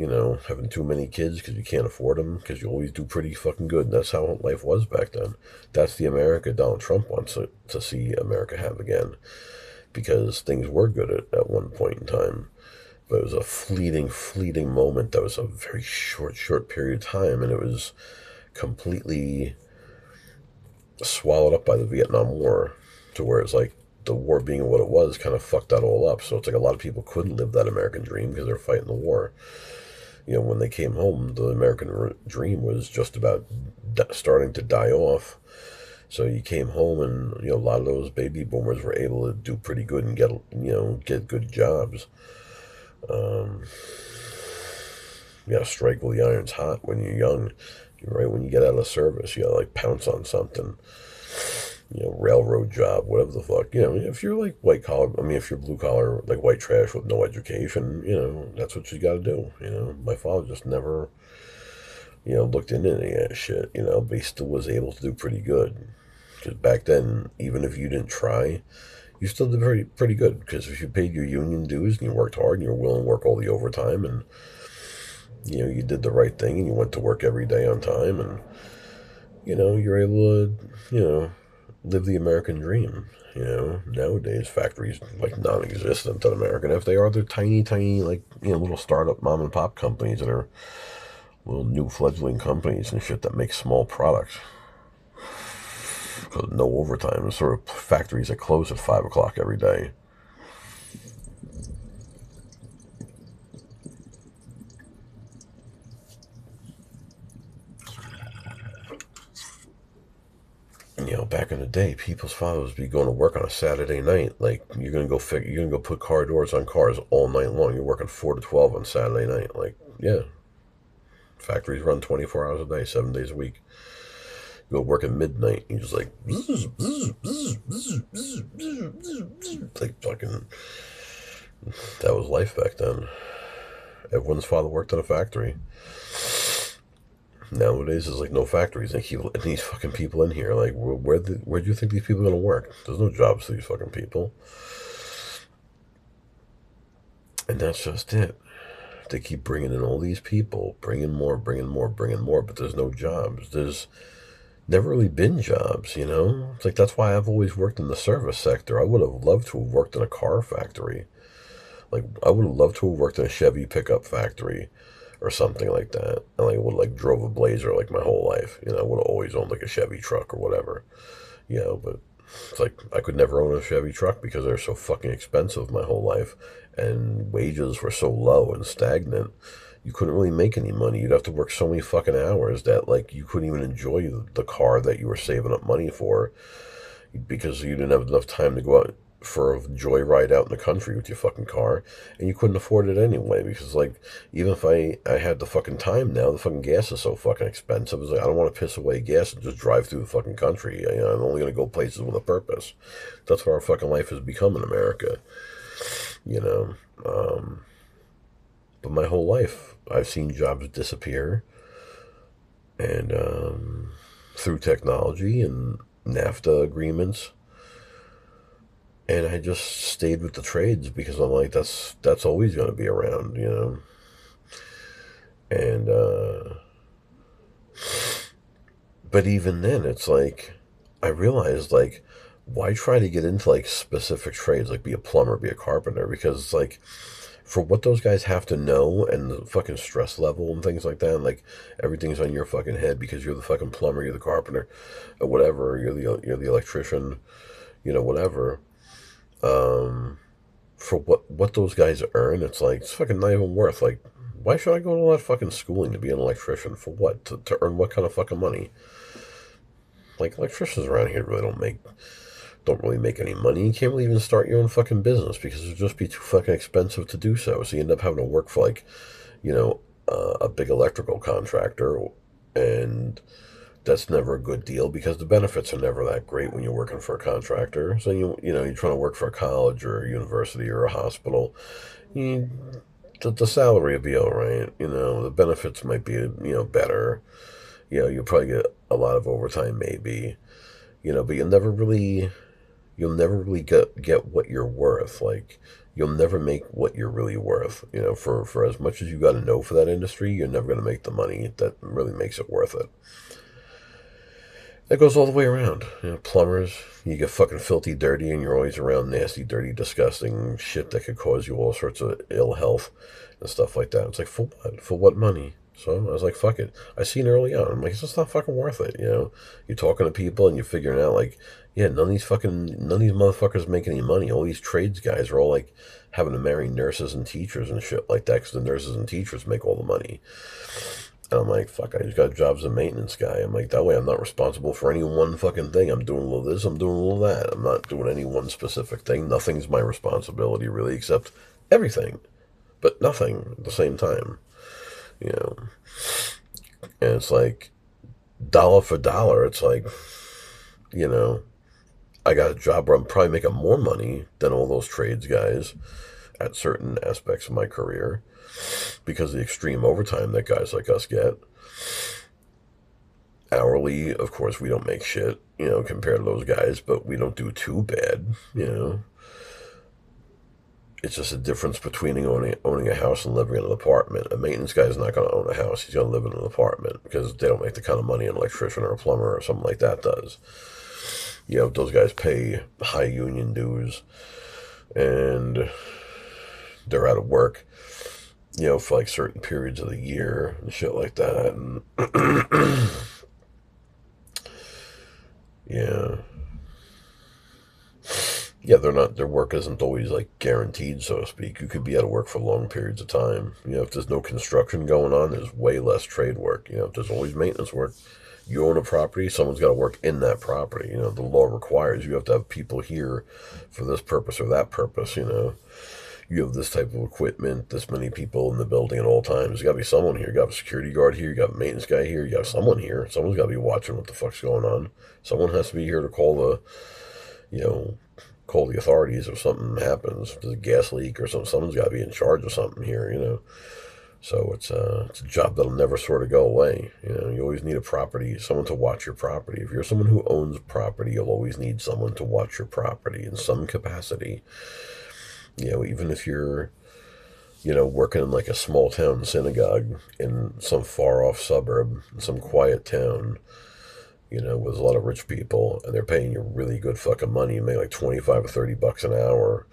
having too many kids because you can't afford them, because you always do pretty fucking good. And that's how life was back then. That's the America Donald Trump wants to see America have again, because things were good at one point in time. But it was a fleeting moment that was a very short period of time, and it was completely swallowed up by the Vietnam War, to where it's like, the war being what it was kind of fucked that all up. So it's like a lot of people couldn't live that American dream because they're fighting the war. When they came home, the American dream was just about starting to die off. So you came home and, a lot of those baby boomers were able to do pretty good and get good jobs. Um, you gotta strike while the iron's hot when you're young. Right when you get out of service, you gotta like pounce on something. Railroad job, whatever the fuck. If you're like white collar, I mean, if you're blue collar, like white trash with no education, that's what you got to do. My father just never, looked into any of that shit, but he still was able to do pretty good. Because back then, even if you didn't try, you still did pretty good. Because if you paid your union dues and you worked hard and you were willing to work all the overtime and, you did the right thing and you went to work every day on time and, you're able to, live the American dream. Nowadays factories like non-existent in America. And if they are, they're tiny, tiny, like little startup mom and pop companies that are little new fledgling companies and shit that make small products. Because no overtime. It's sort of factories that close at 5 o'clock every day. Back in the day, people's fathers be going to work on a Saturday night. Like you're gonna go put car doors on cars all night long. You're working 4 to 12 on Saturday night. Like, yeah, factories run 24 hours a day, 7 days a week. You go work at midnight. You just like like fucking. That was life back then. Everyone's father worked in a factory. Nowadays, there's like no factories. They keep letting these fucking people in here. Like, where do you think these people are gonna work? There's no jobs for these fucking people. And that's just it. They keep bringing in all these people, bringing more, but there's no jobs. There's never really been jobs, It's like that's why I've always worked in the service sector. I would have loved to have worked in a car factory. Like, I would have loved to have worked in a Chevy pickup factory or something like that. And I would like drove a Blazer like my whole life. I would have always owned like a Chevy truck or whatever. But it's like I could never own a Chevy truck because they're so fucking expensive my whole life, and wages were so low and stagnant. You couldn't really make any money. You'd have to work so many fucking hours that like you couldn't even enjoy the car that you were saving up money for because you didn't have enough time to go out for a joyride out in the country with your fucking car, and you couldn't afford it anyway because like even if I had the fucking time now, the fucking gas is so fucking expensive. It's like I don't want to piss away gas and just drive through the fucking country. I'm only gonna go places with a purpose. That's what our fucking life has become in America. you know but my whole life I've seen jobs disappear, and through technology and NAFTA agreements. And I just stayed with the trades because I'm like, that's always going to be around, And but even then, it's like I realized like, why try to get into like specific trades, like be a plumber, be a carpenter, because it's like for what those guys have to know and the fucking stress level and things like that, and like everything's on your fucking head because you're the fucking plumber, you're the carpenter, or whatever, you're the electrician, whatever. For what those guys earn, it's like it's fucking not even worth. Like, why should I go to all that fucking schooling to be an electrician? For what? To earn what kind of fucking money? Like, electricians around here really don't really make any money. You can't really even start your own fucking business because it would just be too fucking expensive to do so. So you end up having to work for like, a big electrical contractor, and that's never a good deal because the benefits are never that great when you're working for a contractor. So you're trying to work for a college or a university or a hospital. The salary will be all right. The benefits might be better. You'll probably get a lot of overtime maybe. But you'll never really get what you're worth. Like, you'll never make what you're really worth. For as much as you got to know for that industry, you're never going to make the money that really makes it worth it. That goes all the way around. Plumbers, you get fucking filthy dirty and you're always around nasty, dirty, disgusting shit that could cause you all sorts of ill health and stuff like that. It's like, for what? For what money? So I was like, fuck it. I seen early on. I'm like, it's just not fucking worth it. You're talking to people and you're figuring out like, yeah, none of these motherfuckers make any money. All these trades guys are all like having to marry nurses and teachers and shit like that because the nurses and teachers make all the money. And I'm like, fuck, I just got jobs as a maintenance guy. I'm like, that way I'm not responsible for any one fucking thing. I'm doing a little this, I'm doing a little that. I'm not doing any one specific thing. Nothing's my responsibility really except everything. but nothing at the same time, you know. And it's like dollar for dollar. It's like, you know, I got a job where I'm probably making more money than all those trades guys at certain aspects of my career because of the extreme overtime that guys like us get. Hourly, of course, we don't make shit, compared to those guys, but we don't do too bad. It's just a difference between owning a house and living in an apartment. A maintenance guy is not going to own a house. He's going to live in an apartment because they don't make the kind of money an electrician or a plumber or something like that does. Those guys pay high union dues and they're out of work, for like certain periods of the year and shit like that. And yeah. Yeah, their work isn't always like guaranteed, so to speak. You could be out of work for long periods of time. If there's no construction going on, there's way less trade work. If there's always maintenance work, you own a property, someone's got to work in that property. The law requires you have to have people here for this purpose or that purpose. You have this type of equipment, this many people in the building at all times. There's got to be someone here. You got a security guard here. You got a maintenance guy here. You got someone here. Someone's got to be watching what the fuck's going on. Someone has to be here to call the authorities if something happens. If there's a gas leak or something, someone's got to be in charge of something here. So it's a job that'll never sort of go away. You always need someone to watch your property. If you're someone who owns property, you'll always need someone to watch your property in some capacity. Even if you're, working in like a small town synagogue in some far off suburb, in some quiet town, with a lot of rich people, and they're paying you really good fucking money. You make like 25 or 30 bucks an hour,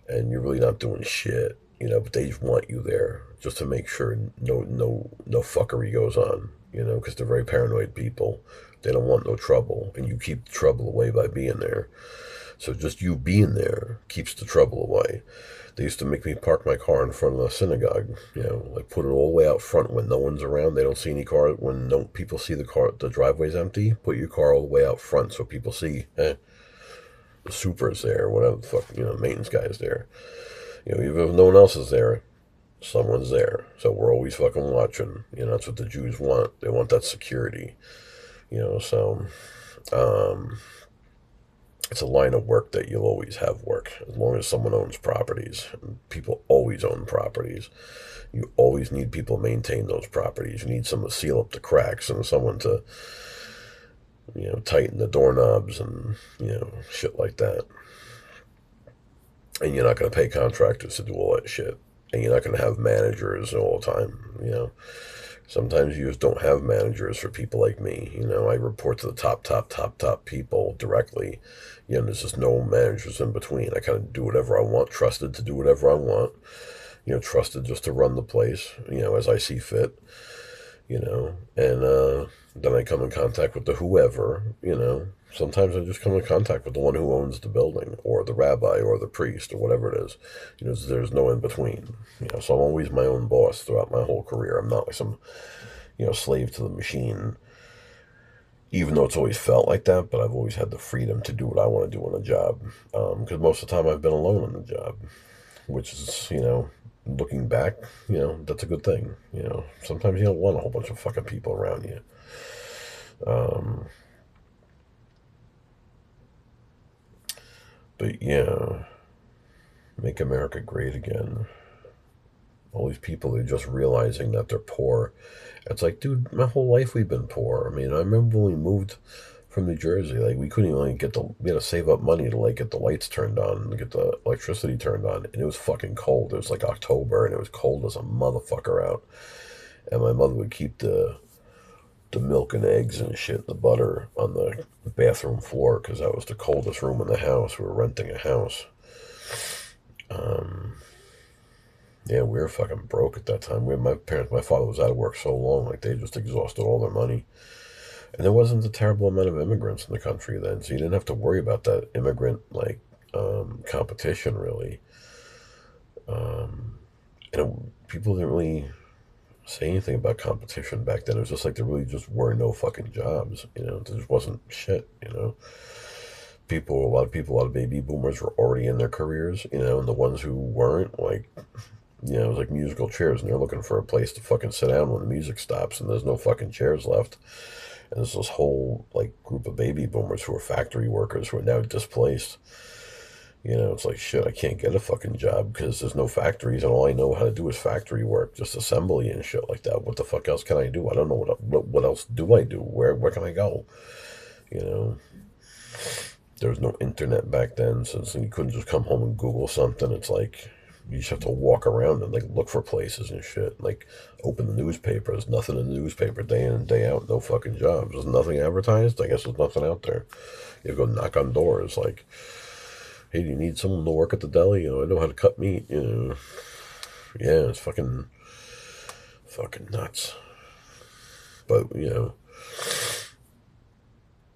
and you're really not doing shit, but they just want you there just to make sure no fuckery goes on, because they're very paranoid people. They don't want no trouble, and you keep the trouble away by being there. So just you being there keeps the trouble away. They used to make me park my car in front of the synagogue, like put it all the way out front when no one's around. They don't see any car. When no people see the driveway's empty, put your car all the way out front so people see, the super's there, whatever the fuck, maintenance guy's there. Even if no one else is there, someone's there. So we're always fucking watching. That's what the Jews want. They want that security. So, it's a line of work that you'll always have work as long as someone owns properties. And people always own properties. You always need people to maintain those properties. You need someone to seal up the cracks and someone to, tighten the doorknobs and, shit like that. And you're not going to pay contractors to do all that shit. And you're not going to have managers all the time, Sometimes you just don't have managers for people like me. I report to the top people directly. There's just no managers in between. I kind of do whatever I want, trusted to do whatever I want. Trusted just to run the place, as I see fit. And then I come in contact with the whoever, Sometimes I just come in contact with the one who owns the building or the rabbi or the priest or whatever it is. There's no in between. So I'm always my own boss throughout my whole career. I'm not like some, slave to the machine, even though it's always felt like that, but I've always had the freedom to do what I want to do on a job. Because most of the time I've been alone on the job, which is, looking back, that's a good thing. Sometimes you don't want a whole bunch of fucking people around you. But yeah, make America great again. All these people who are just realizing that they're poor. It's like, dude, my whole life we've been poor. I mean, I remember when we moved from New Jersey, like we couldn't even we had to save up money to like get the lights turned on and get the electricity turned on. And it was fucking cold. It was like October and it was cold as a motherfucker out. And my mother would keep the milk and eggs and shit, the butter on the bathroom floor because that was the coldest room in the house. We were renting a house. Yeah, we were fucking broke at that time. My father was out of work so long, like they just exhausted all their money. And there wasn't a terrible amount of immigrants in the country then, so you didn't have to worry about that immigrant, competition, really. People didn't really say anything about competition back then. It was just like there really just were no fucking jobs, there just wasn't shit, a lot of baby boomers were already in their careers, and the ones who weren't, like, You know, it was like musical chairs, and they're looking for a place to fucking sit down when the music stops, and there's no fucking chairs left. And there's this whole like group of baby boomers who are factory workers who are now displaced. You know, it's like shit. I can't get a fucking job because there's no factories, and all I know how to do is factory work, just assembly and shit like that. What the fuck else can I do? I don't know what else do I do. Where can I go? You know, there was no internet back then, so you couldn't just come home and Google something. It's like you just have to walk around and like look for places and shit. Like open the newspaper. There's nothing in the newspaper day in and day out. No fucking jobs. There's nothing advertised. I guess there's nothing out there. You go knock on doors like, hey, do you need someone to work at the deli? You know, I know how to cut meat. You know, yeah, it's fucking nuts. But you know,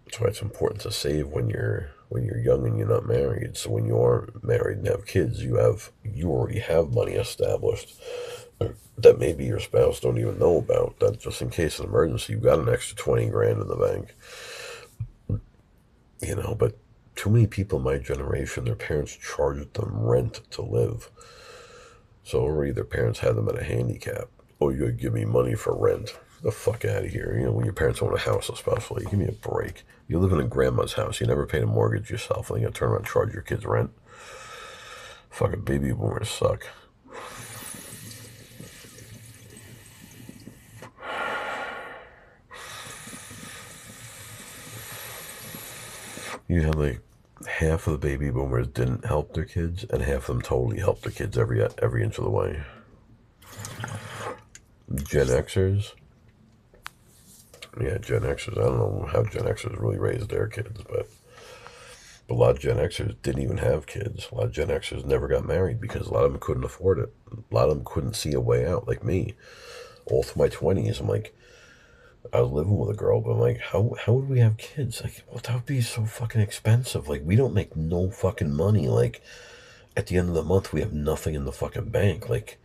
that's why it's important to save when you're young and you're not married. So when you are married and have kids, you already have money established that maybe your spouse don't even know about. That just in case of an emergency, you've got an extra 20 grand in the bank. You know, but too many people in my generation, their parents charged them rent to live. So already their parents had them at a handicap. Oh, you gotta give me money for rent. The fuck out of here. You know, when your parents own a house, especially, give me a break. You live in a grandma's house. You never paid a mortgage yourself, and you gotta turn around and charge your kids rent. Fucking baby boomers suck. You had like half of the baby boomers didn't help their kids, and half of them totally helped their kids every inch of the way. Gen Xers, yeah, Gen Xers. I don't know how Gen Xers really raised their kids, but a lot of Gen Xers didn't even have kids. A lot of Gen Xers never got married because a lot of them couldn't afford it. A lot of them couldn't see a way out, like me. All through my 20s, I'm like, I was living with a girl, but I'm like, how would we have kids? Like, well, that would be so fucking expensive. Like, we don't make no fucking money. Like, at the end of the month, we have nothing in the fucking bank. Like,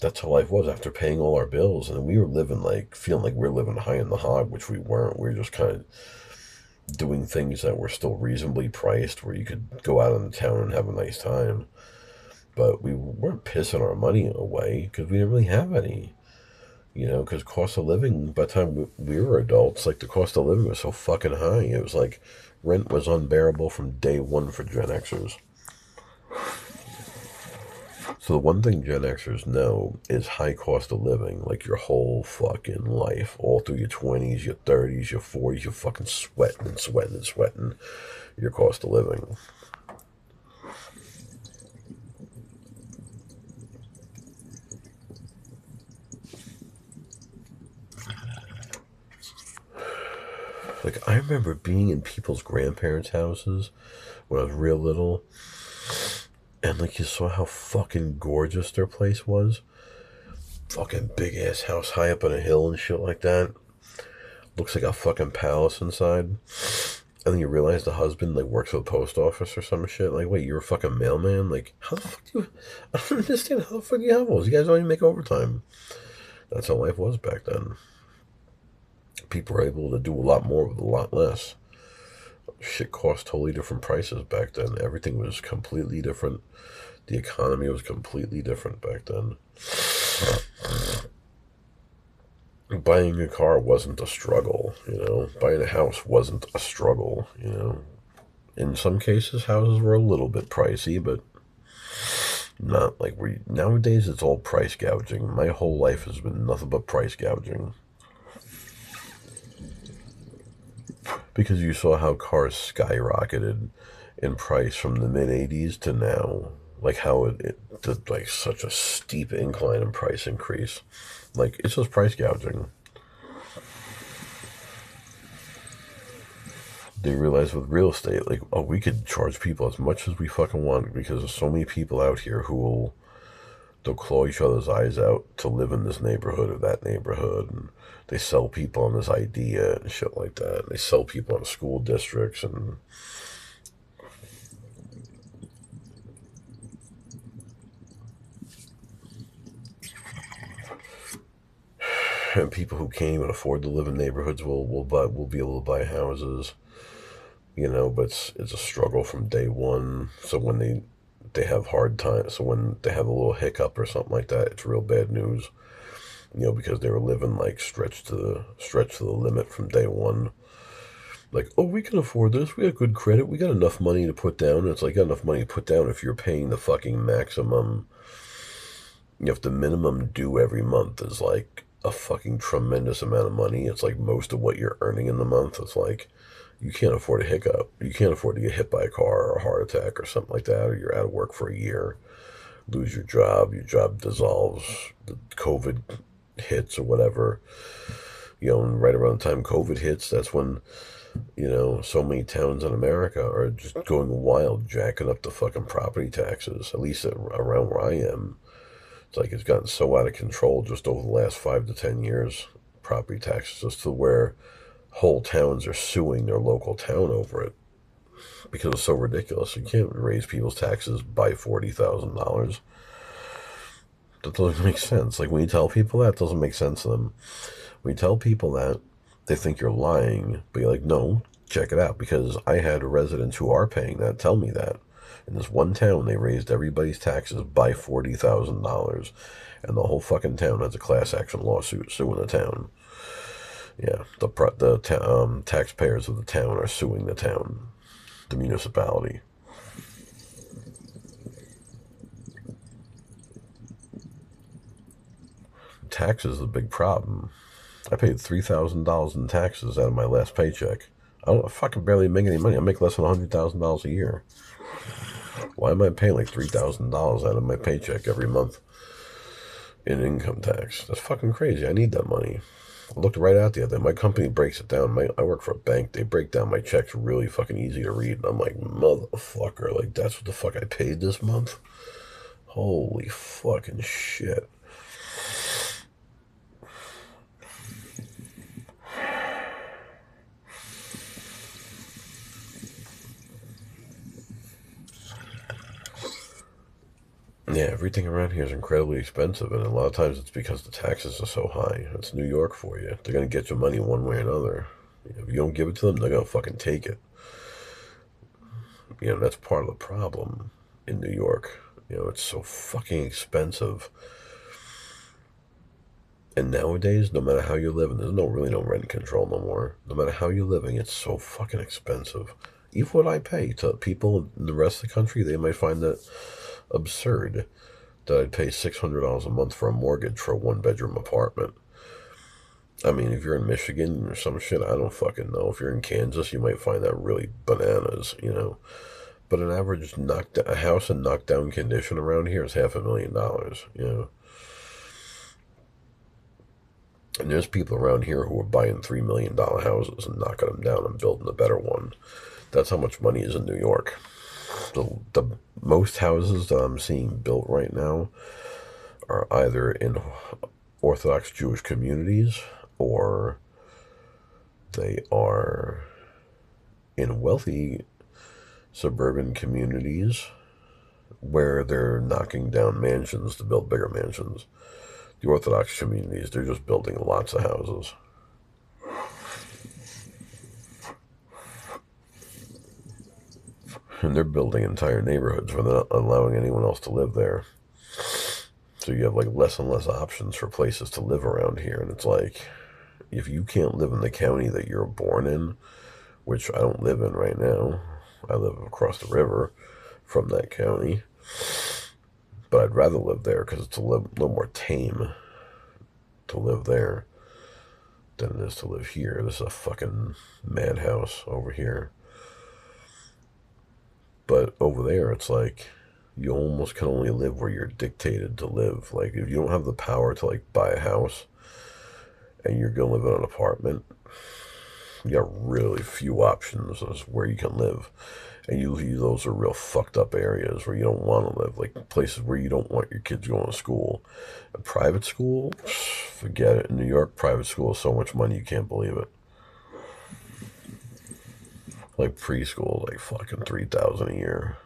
that's how life was after paying all our bills. And we were living like, feeling like we're living high in the hog, which we weren't. We were just kind of doing things that were still reasonably priced where you could go out in the town and have a nice time. But we weren't pissing our money away because we didn't really have any. You know, because cost of living, by the time we were adults, like the cost of living was so fucking high. It was like rent was unbearable from day one for Gen Xers. So the one thing Gen Xers know is high cost of living, like your whole fucking life, all through your 20s, your 30s, your 40s, you're fucking sweating and sweating and sweating your cost of living. Like, I remember being in people's grandparents' houses when I was real little, and like you saw how fucking gorgeous their place was. Fucking big ass house high up on a hill and shit like that. Looks like a fucking palace inside. And then you realize the husband like works for the post office or some shit. Like, wait, you're a fucking mailman? Like, how the fuck do you? I don't understand how the fuck you have those. You guys don't even make overtime. That's how life was back then. People were able to do a lot more with a lot less. Shit cost totally different prices back then. Everything was completely different. The economy was completely different back then. Buying a car wasn't a struggle, you know. Buying a house wasn't a struggle, you know. In some cases, houses were a little bit pricey, but not like nowadays. It's all price gouging. My whole life has been nothing but price gouging. Because you saw how cars skyrocketed in price from the mid 80s to now. Like how it did like such a steep incline in price increase. Like it's just price gouging. They realize with real estate, like, oh, we could charge people as much as we fucking want because there's so many people out here who they'll claw each other's eyes out to live in this neighborhood or that neighborhood, and they sell people on this idea and shit like that. And they sell people on school districts and people who can't even afford to live in neighborhoods will be able to buy houses. You know, but it's a struggle from day one. So when they they have hard times. So when they have a little hiccup or something like that, it's real bad news. Because they were living like stretched to the limit from day one. Like, oh, we can afford this. We have good credit. We got enough money to put down. It's like, got enough money to put down if you're paying the fucking maximum. If the minimum due every month is like a fucking tremendous amount of money, it's like most of what you're earning in the month. It's like, you can't afford a hiccup. You can't afford to get hit by a car or a heart attack or something like that, or you're out of work for a year, lose your job dissolves, the COVID hits or whatever. And right around the time COVID hits, that's when, so many towns in America are just going wild, jacking up the fucking property taxes, at least around where I am. It's like it's gotten so out of control just over the last 5 to 10 years, property taxes, just to where whole towns are suing their local town over it because it's so ridiculous. You can't raise people's taxes by $40,000. That doesn't make sense. Like when you tell people that, it doesn't make sense to them. When you tell people that, they think you're lying, but you're like, no, check it out, because I had residents who are paying that tell me that. In this one town, they raised everybody's taxes by $40,000, and the whole fucking town has a class action lawsuit suing the town. Yeah, the taxpayers of the town are suing the town, the municipality. Taxes is a big problem. I paid $3,000 in taxes out of my last paycheck. I fucking barely make any money. I make less than $100,000 a year. Why am I paying like $3,000 out of my paycheck every month in income tax? That's fucking crazy. I need that money. I looked right at the other day. My company breaks it down. I work for a bank. They break down my checks really fucking easy to read. And I'm like, motherfucker, like that's what the fuck I paid this month? Holy fucking shit. Yeah, everything around here is incredibly expensive, and a lot of times it's because the taxes are so high. It's New York for you. They're going to get your money one way or another. If you don't give it to them, they're going to fucking take it. That's part of the problem in New York. It's so fucking expensive. And nowadays, no matter how you're living, there's really no rent control no more. No matter how you're living, it's so fucking expensive. Even what I pay to people in the rest of the country, they might find that absurd that I'd pay $600 a month for a mortgage for a one-bedroom apartment. I mean, if you're in Michigan or some shit, I don't fucking know. If you're in Kansas, you might find that really bananas, But an average a house in knockdown condition around here is $500,000, And there's people around here who are buying $3 million houses and knocking them down and building a better one. That's how much money is in New York. The most houses that I'm seeing built right now are either in Orthodox Jewish communities, or they are in wealthy suburban communities where they're knocking down mansions to build bigger mansions. The Orthodox communities, they're just building lots of houses. And they're building entire neighborhoods where they're not allowing anyone else to live there. So you have like less and less options for places to live around here. And it's like, if you can't live in the county that you're born in, which I don't live in right now, I live across the river from that county, but I'd rather live there because it's a little more tame to live there than it is to live here. This is a fucking madhouse over here. But over there, it's like you almost can only live where you're dictated to live. Like if you don't have the power to like buy a house and you're gonna live in an apartment, you got really few options as where you can live. And usually those are real fucked up areas where you don't want to live, like places where you don't want your kids going to school. A private school, forget it. In New York, private school is so much money you can't believe it. Like preschool, like fucking $3,000 a year.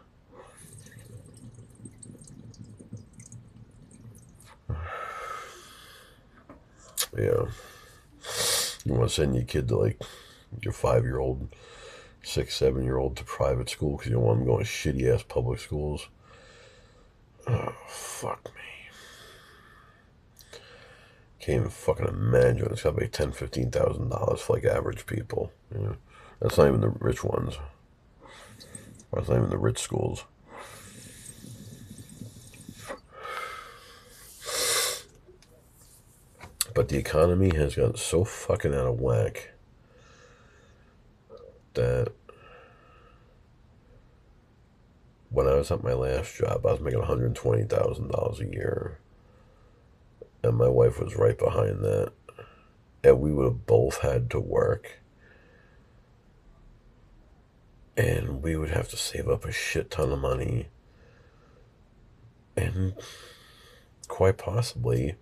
Yeah. You want to send your kid to like your 5-year-old, 6, 7-year-old to private school because you don't want them going to shitty ass public schools. Oh, fuck me. Can't even fucking imagine. It's gotta be $10,000-$15,000 for like average people. You know? That's not even the rich ones. That's not even the rich schools. But the economy has gotten so fucking out of whack that when I was at my last job, I was making $120,000 a year. And my wife was right behind that. And we would have both had to work. And we would have to save up a shit ton of money. And quite possibly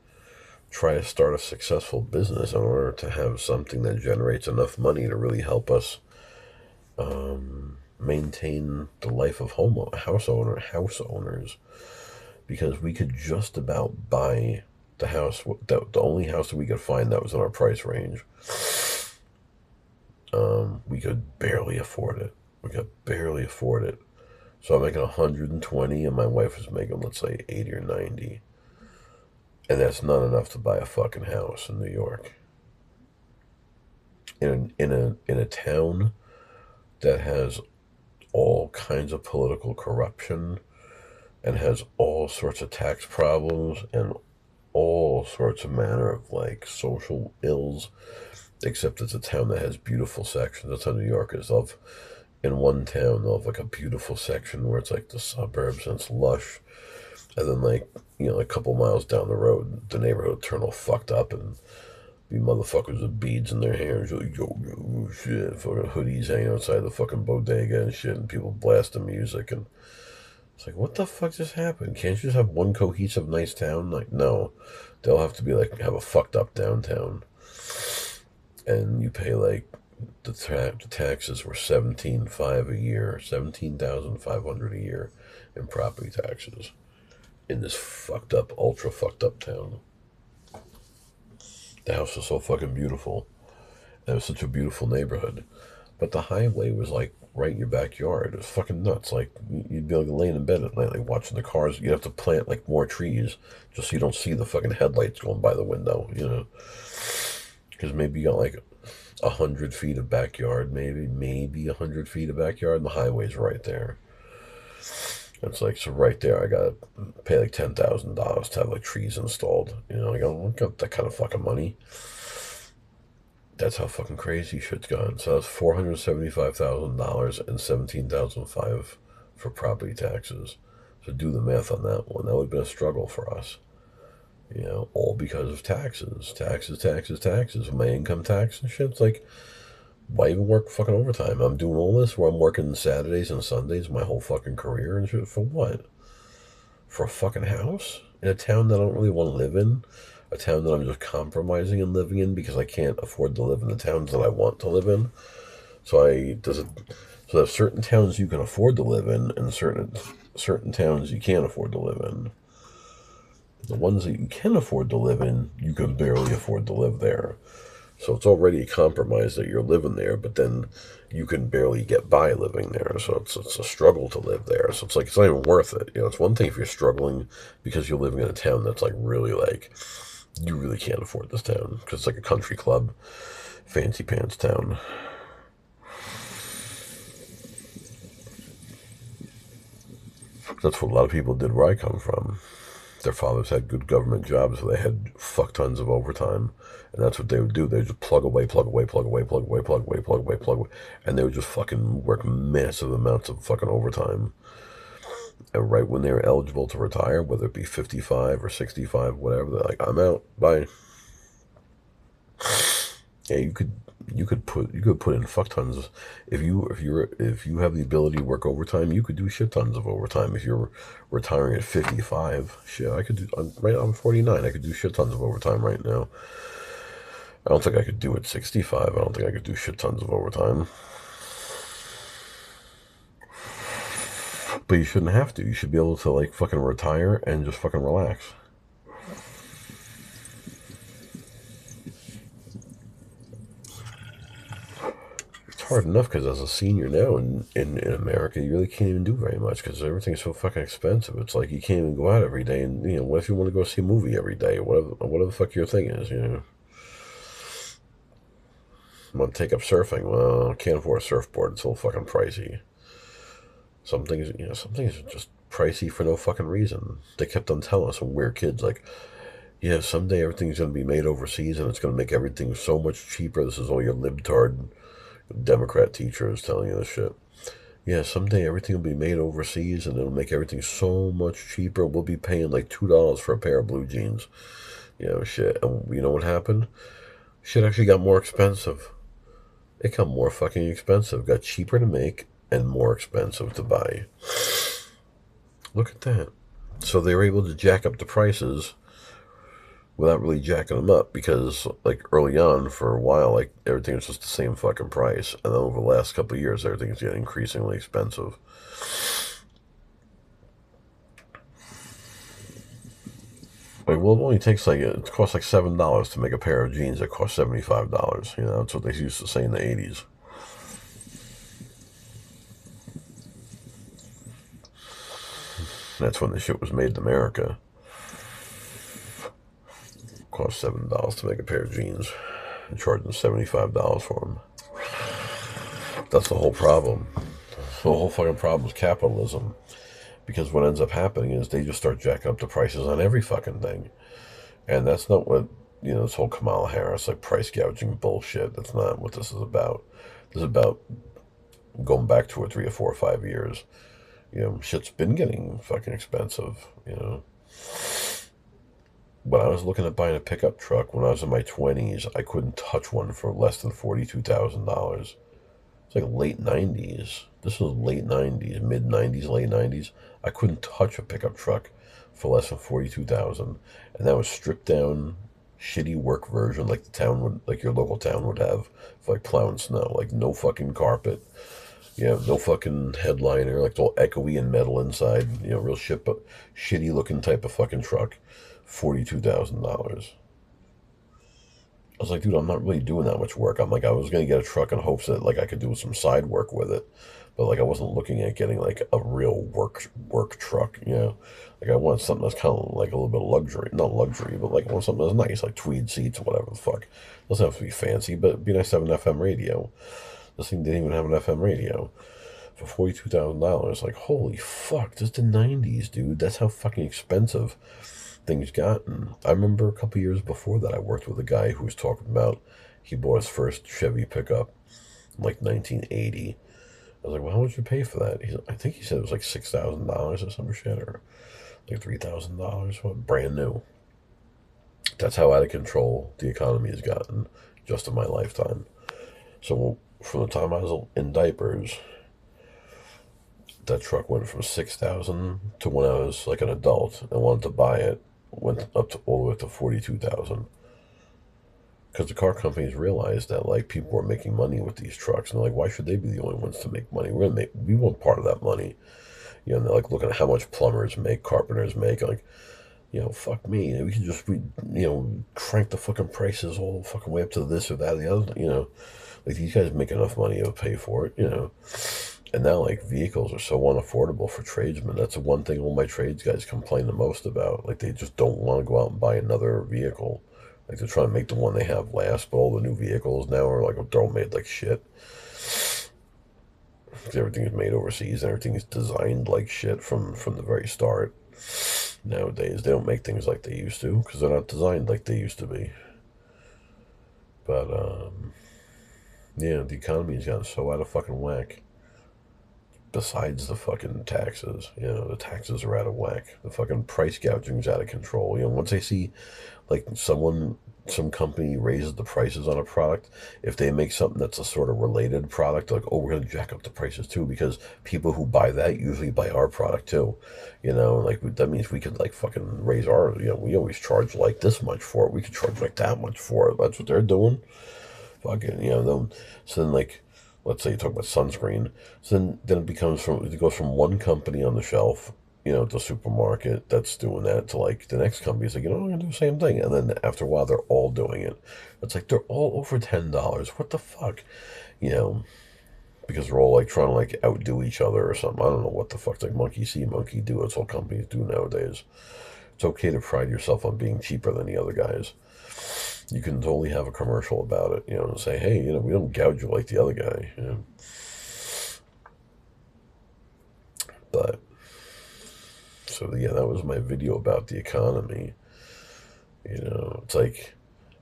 try to start a successful business in order to have something that generates enough money to really help us maintain the life of house owners, because we could just about buy the house, the only house that we could find that was in our price range. We could barely afford it. So I'm making 120, and my wife is making, let's say, 80 or 90. And that's not enough to buy a fucking house in New York. In a town that has all kinds of political corruption and has all sorts of tax problems and all sorts of manner of like social ills, except it's a town that has beautiful sections. That's how New York is. In one town, they'll have like a beautiful section where it's like the suburbs and it's lush. And then like, a couple miles down the road, the neighborhood will turn all fucked up and be motherfuckers with beads in their hair and like, yo, shit, fucking hoodies hanging outside the fucking bodega and shit, and people blasting music, and it's like, what the fuck just happened? Can't you just have one cohesive nice town? Like, no, they'll have to be like, have a fucked up downtown, and you pay like the taxes were 17,500 a year, 17,500 a year in property taxes in this fucked up, ultra fucked up town. The house was so fucking beautiful. It was such a beautiful neighborhood. But the highway was like right in your backyard. It was fucking nuts. Like, you'd be like laying in bed at night, like watching the cars. You'd have to plant like more trees just so you don't see the fucking headlights going by the window, Because maybe you got like 100 feet of backyard, maybe 100 feet of backyard, and the highway's right there. It's like, so right there, I gotta pay like $10,000 to have like trees installed. I don't got that kind of fucking money. That's how fucking crazy shit's gone. So that's $475,000 and $17,500 for property taxes. So do the math on that one. That would have been a struggle for us. All because of taxes. Taxes. My income tax and shit. It's like, why even work fucking overtime? I'm doing all this where I'm working Saturdays and Sundays my whole fucking career and shit. For what? For a fucking house? In a town that I don't really want to live in? A town that I'm just compromising and living in because I can't afford to live in the towns that I want to live in? So there's certain towns you can afford to live in and certain towns you can't afford to live in. The ones that you can afford to live in, you can barely afford to live there. So it's already a compromise that you're living there, but then you can barely get by living there. So it's a struggle to live there. So it's like, it's not even worth it. It's one thing if you're struggling because you're living in a town that's like really like, you really can't afford this town because it's like a country club, fancy pants town. That's what a lot of people did where I come from. Their fathers had good government jobs, so they had fuck tons of overtime. And that's what they would do. They would just plug away, and they would just fucking work massive amounts of fucking overtime. And right when they were eligible to retire, whether it be 55 or 65, whatever, they're like, I'm out, bye. Yeah, you could put in fuck tons. If you have the ability to work overtime, you could do shit tons of overtime. If you're retiring at 55, shit, I'm 49. I could do shit tons of overtime right now. I don't think I could do it 65. I don't think I could do shit tons of overtime. But you shouldn't have to. You should be able to like fucking retire and just fucking relax. It's hard enough because as a senior now in America, you really can't even do very much because everything's so fucking expensive. It's like you can't even go out every day, and what if you want to go see a movie every day? Whatever the fuck your thing is. I want to take up surfing. Well, I can't afford a surfboard. It's a little fucking pricey. Some things are just pricey for no fucking reason. They kept on telling us when we were kids, like, yeah, someday everything's going to be made overseas and it's going to make everything so much cheaper. This is all your libtard Democrat teachers telling you this shit. Yeah, someday everything will be made overseas and it'll make everything so much cheaper. We'll be paying like $2 for a pair of blue jeans. Shit. And you know what happened? Shit actually got more expensive. It got more fucking expensive. Got cheaper to make and more expensive to buy. Look at that. So they were able to jack up the prices without really jacking them up because, like, early on, for a while, like, everything was just the same fucking price. And then over the last couple of years, everything's getting increasingly expensive. Like, well, it only takes, like, it costs like $7 to make a pair of jeans that cost $75. That's what they used to say in the 80s. That's when the shit was made in America. Cost $7 to make a pair of jeans and charging $75 for them. That's the whole problem. The whole fucking problem is capitalism. Because what ends up happening is they just start jacking up the prices on every fucking thing. And that's not what, this whole Kamala Harris, like, price gouging bullshit. That's not what this is about. This is about going back 2 or 3 or 4 or 5 years. Shit's been getting fucking expensive, When I was looking at buying a pickup truck when I was in my 20s, I couldn't touch one for less than $42,000. It's like late 90s. This was late 90s, mid 90s, late 90s. I couldn't touch a pickup truck for less than $42,000, and that was stripped down, shitty work version like like your local town would have for like plowing snow, like no fucking carpet, no fucking headliner, like it's all echoey and metal inside, real shit, but shitty looking type of fucking truck, $42,000. I was like, dude, I'm not really doing that much work. I'm like, I was going to get a truck in hopes that, like, I could do some side work with it. But, like, I wasn't looking at getting, like, a real work truck, Like, I want something that's kind of, like, a little bit of luxury. Not luxury, but, like, I want something that's nice, like tweed seats or whatever the fuck. It doesn't have to be fancy, but it'd be nice to have an FM radio. This thing didn't even have an FM radio. For $42,000, like, holy fuck, this is the 90s, dude. That's how fucking expensive things gotten. I remember a couple years before that, I worked with a guy who was talking about he bought his first Chevy pickup in like 1980. I was like, well, how much did you pay for that? I think he said it was like $6,000 or some shit, or like $3,000, what, brand new. That's how out of control the economy has gotten just in my lifetime. So from the time I was in diapers, that truck went from $6,000 to when I was like an adult and wanted to buy it, went up to all the way up to $42,000. Because the car companies realized that, like, people were making money with these trucks, and they're like, why should they be the only ones to make money? We want part of that money. And they're like looking at how much plumbers make, carpenters make, like, fuck me. We can just crank the fucking prices all the fucking way up to this or that or the other. Like, these guys make enough money to pay for it. And now, like, vehicles are so unaffordable for tradesmen. That's the one thing all my trades guys complain the most about. Like, they just don't want to go out and buy another vehicle. Like, they're trying to make the one they have last, but all the new vehicles now are, like, they're all made like shit. Everything is made overseas, and everything is designed like shit from the very start. Nowadays, they don't make things like they used to, because they're not designed like they used to be. But, yeah, the economy has gotten so out of fucking whack. Besides the fucking taxes, the taxes are out of whack. The fucking price gouging is out of control. Once they see, like, some company raises the prices on a product, if they make something that's a sort of related product, like, oh, we're going to jack up the prices too, because people who buy that usually buy our product too. Like, that means we could, like, fucking raise our, we always charge, like, this much for it. We could charge, like, that much for it. That's what they're doing. Fucking, so then, like, let's say you talk about sunscreen, so then it goes from one company on the shelf, the supermarket that's doing that, to, like, the next company is like, I'm gonna do the same thing, and then after a while they're all doing it. It's like they're all over $10. What the fuck, because we're all like trying to like outdo each other or something. I don't know what the fuck's like monkey see, monkey do. It's all companies do nowadays. It's okay to pride yourself on being cheaper than the other guys. You can totally have a commercial about it, and say, hey, we don't gouge you like the other guy. But, so yeah, that was my video about the economy. It's like,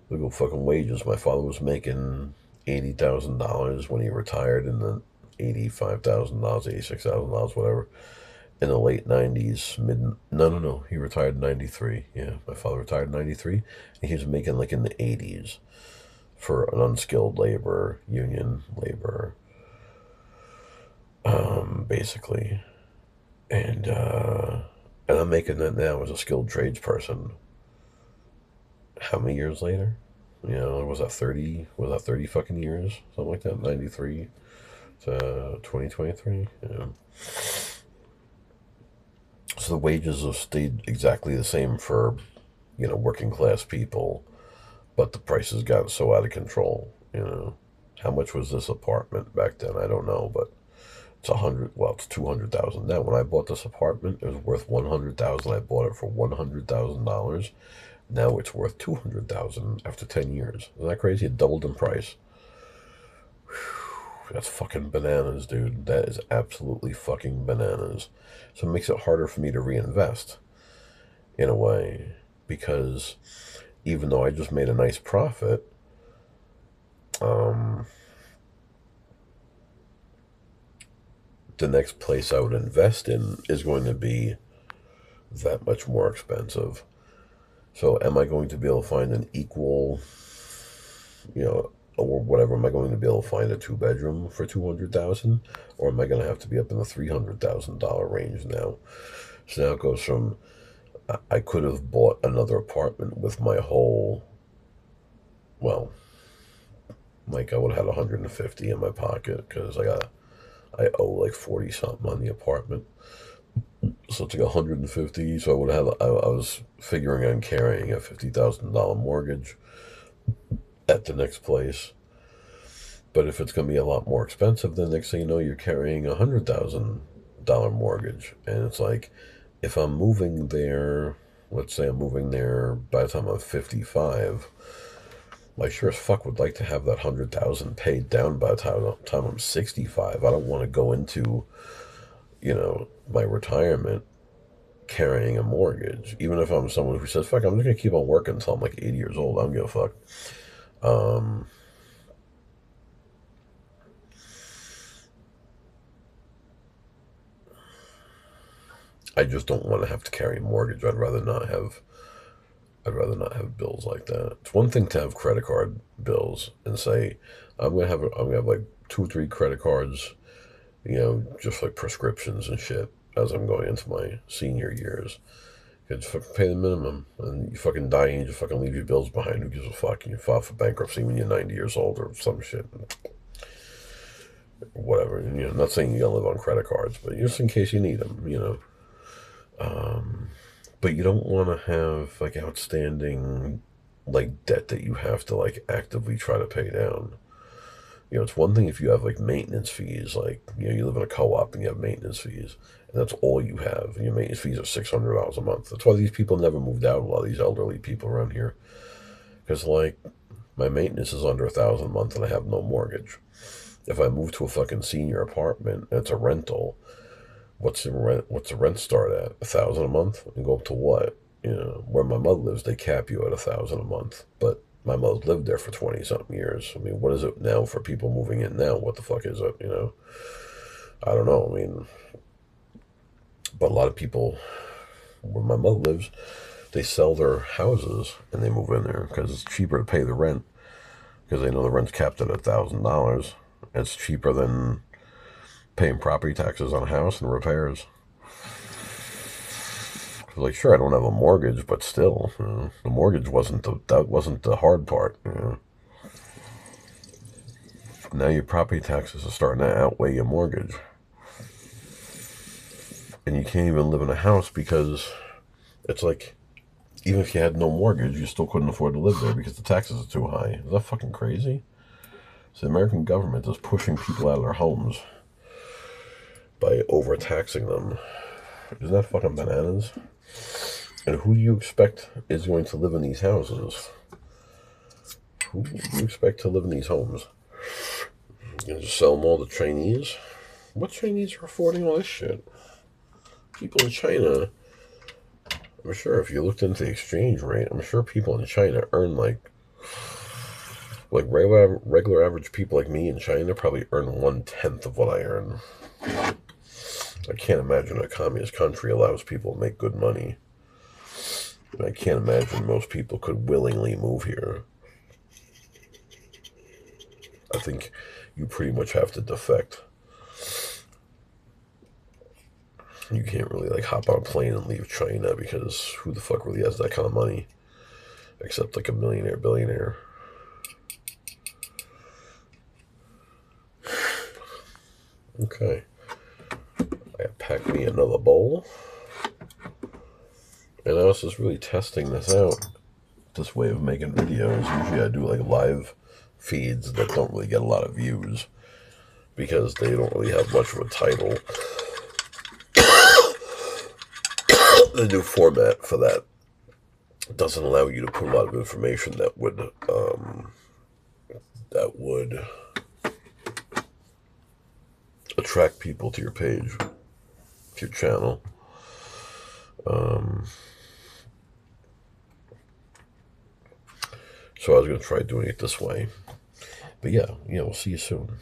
look at fucking wages. My father was making $80,000 when he retired in the $85,000, $86,000, whatever, in the late 90s, no, he retired in 93. Yeah, my father retired in 93, and he was making like in the 80s for an unskilled labor, union labor, basically. And I'm making that now as a skilled tradesperson. How many years later? Was that 30? Was that 30 fucking years? Something like that. 93 to 2023. Yeah. So the wages have stayed exactly the same for, working class people, but the prices got so out of control. How much was this apartment back then? I don't know, but it's it's 200,000 now. When I bought this apartment, it was worth 100,000. I bought it for $100,000. Now it's worth 200,000 after 10 years. Isn't that crazy? It doubled in price. Whew, that's fucking bananas, dude. That is absolutely fucking bananas. So it makes it harder for me to reinvest in a way, because even though I just made a nice profit, the next place I would invest in is going to be that much more expensive. So am I going to be able to find an equal, or whatever? Am I going to be able to find a 2-bedroom for 200,000, or am I going to have to be up in the $300,000 range now? So now it goes from, I could have bought another apartment with my whole, well, like I would have had 150 in my pocket, because I owe like 40 something on the apartment. So it's like 150. So I would have. I was figuring on carrying a $50,000 mortgage at the next place. But if it's going to be a lot more expensive, then next thing you know, you're carrying $100,000 mortgage, and it's like, if I'm moving there, let's say I'm moving there by the time I'm 55. I sure as fuck would like to have that 100,000 paid down by the time I'm 65. I don't want to go into, my retirement carrying a mortgage. Even if I'm someone who says, fuck, I'm just going to keep on working until I'm like 80 years old. I don't give a fuck. I just don't want to have to carry a mortgage. I'd rather not have bills like that. It's one thing to have credit card bills and say, I'm gonna have like 2 or 3 credit cards, just like prescriptions and shit as I'm going into my senior years. You just fucking pay the minimum, and you fucking die and you just fucking leave your bills behind. Who gives a fuck? And you file for bankruptcy when you're 90 years old or some shit. Whatever. And, I'm not saying you gotta live on credit cards, but just in case you need them, But you don't want to have like outstanding like debt that you have to like actively try to pay down. It's one thing if you have like maintenance fees, like, you live in a co-op and you have maintenance fees, and that's all you have, and your maintenance fees are $600 a month. That's why these people never moved out, a lot of these elderly people around here. Because, like, my maintenance is under $1,000 a month and I have no mortgage. If I move to a fucking senior apartment and it's a rental, what's the rent start at? $1,000 a month? And go up to what? Where my mother lives, they cap you at $1,000 a month. But my mother's lived there for 20-something years. I mean, what is it now for people moving in now? What the fuck is it, I don't know. I mean, but a lot of people, where my mother lives, they sell their houses and they move in there because it's cheaper to pay the rent, because they know the rent's capped at $1,000. It's cheaper than paying property taxes on a house and repairs. Like, sure, I don't have a mortgage, but still, the mortgage wasn't the hard part. Now your property taxes are starting to outweigh your mortgage, and you can't even live in a house because it's like, even if you had no mortgage, you still couldn't afford to live there because the taxes are too high. Is that fucking crazy? So the American government is pushing people out of their homes by overtaxing them. Isn't that fucking bananas? And who do you expect is going to live in these houses? Who do you expect to live in these homes? You're gonna just sell them all to Chinese? What Chinese are affording all this shit? People in China, I'm sure if you looked into the exchange rate, I'm sure people in China earn like regular average people like me in China probably earn 1/10 of what I earn. I can't imagine a communist country allows people to make good money. I can't imagine most people could willingly move here. I think you pretty much have to defect. You can't really like hop on a plane and leave China because who the fuck really has that kind of money? Except like a millionaire, billionaire. Okay. I packed me another bowl. And I was just really testing this out. This way of making videos. Usually I do like live feeds that don't really get a lot of views because they don't really have much of a title. The new format for that doesn't allow you to put a lot of information that would attract people to your page, to your channel. So I was going to try doing it this way. But yeah, we'll see you soon.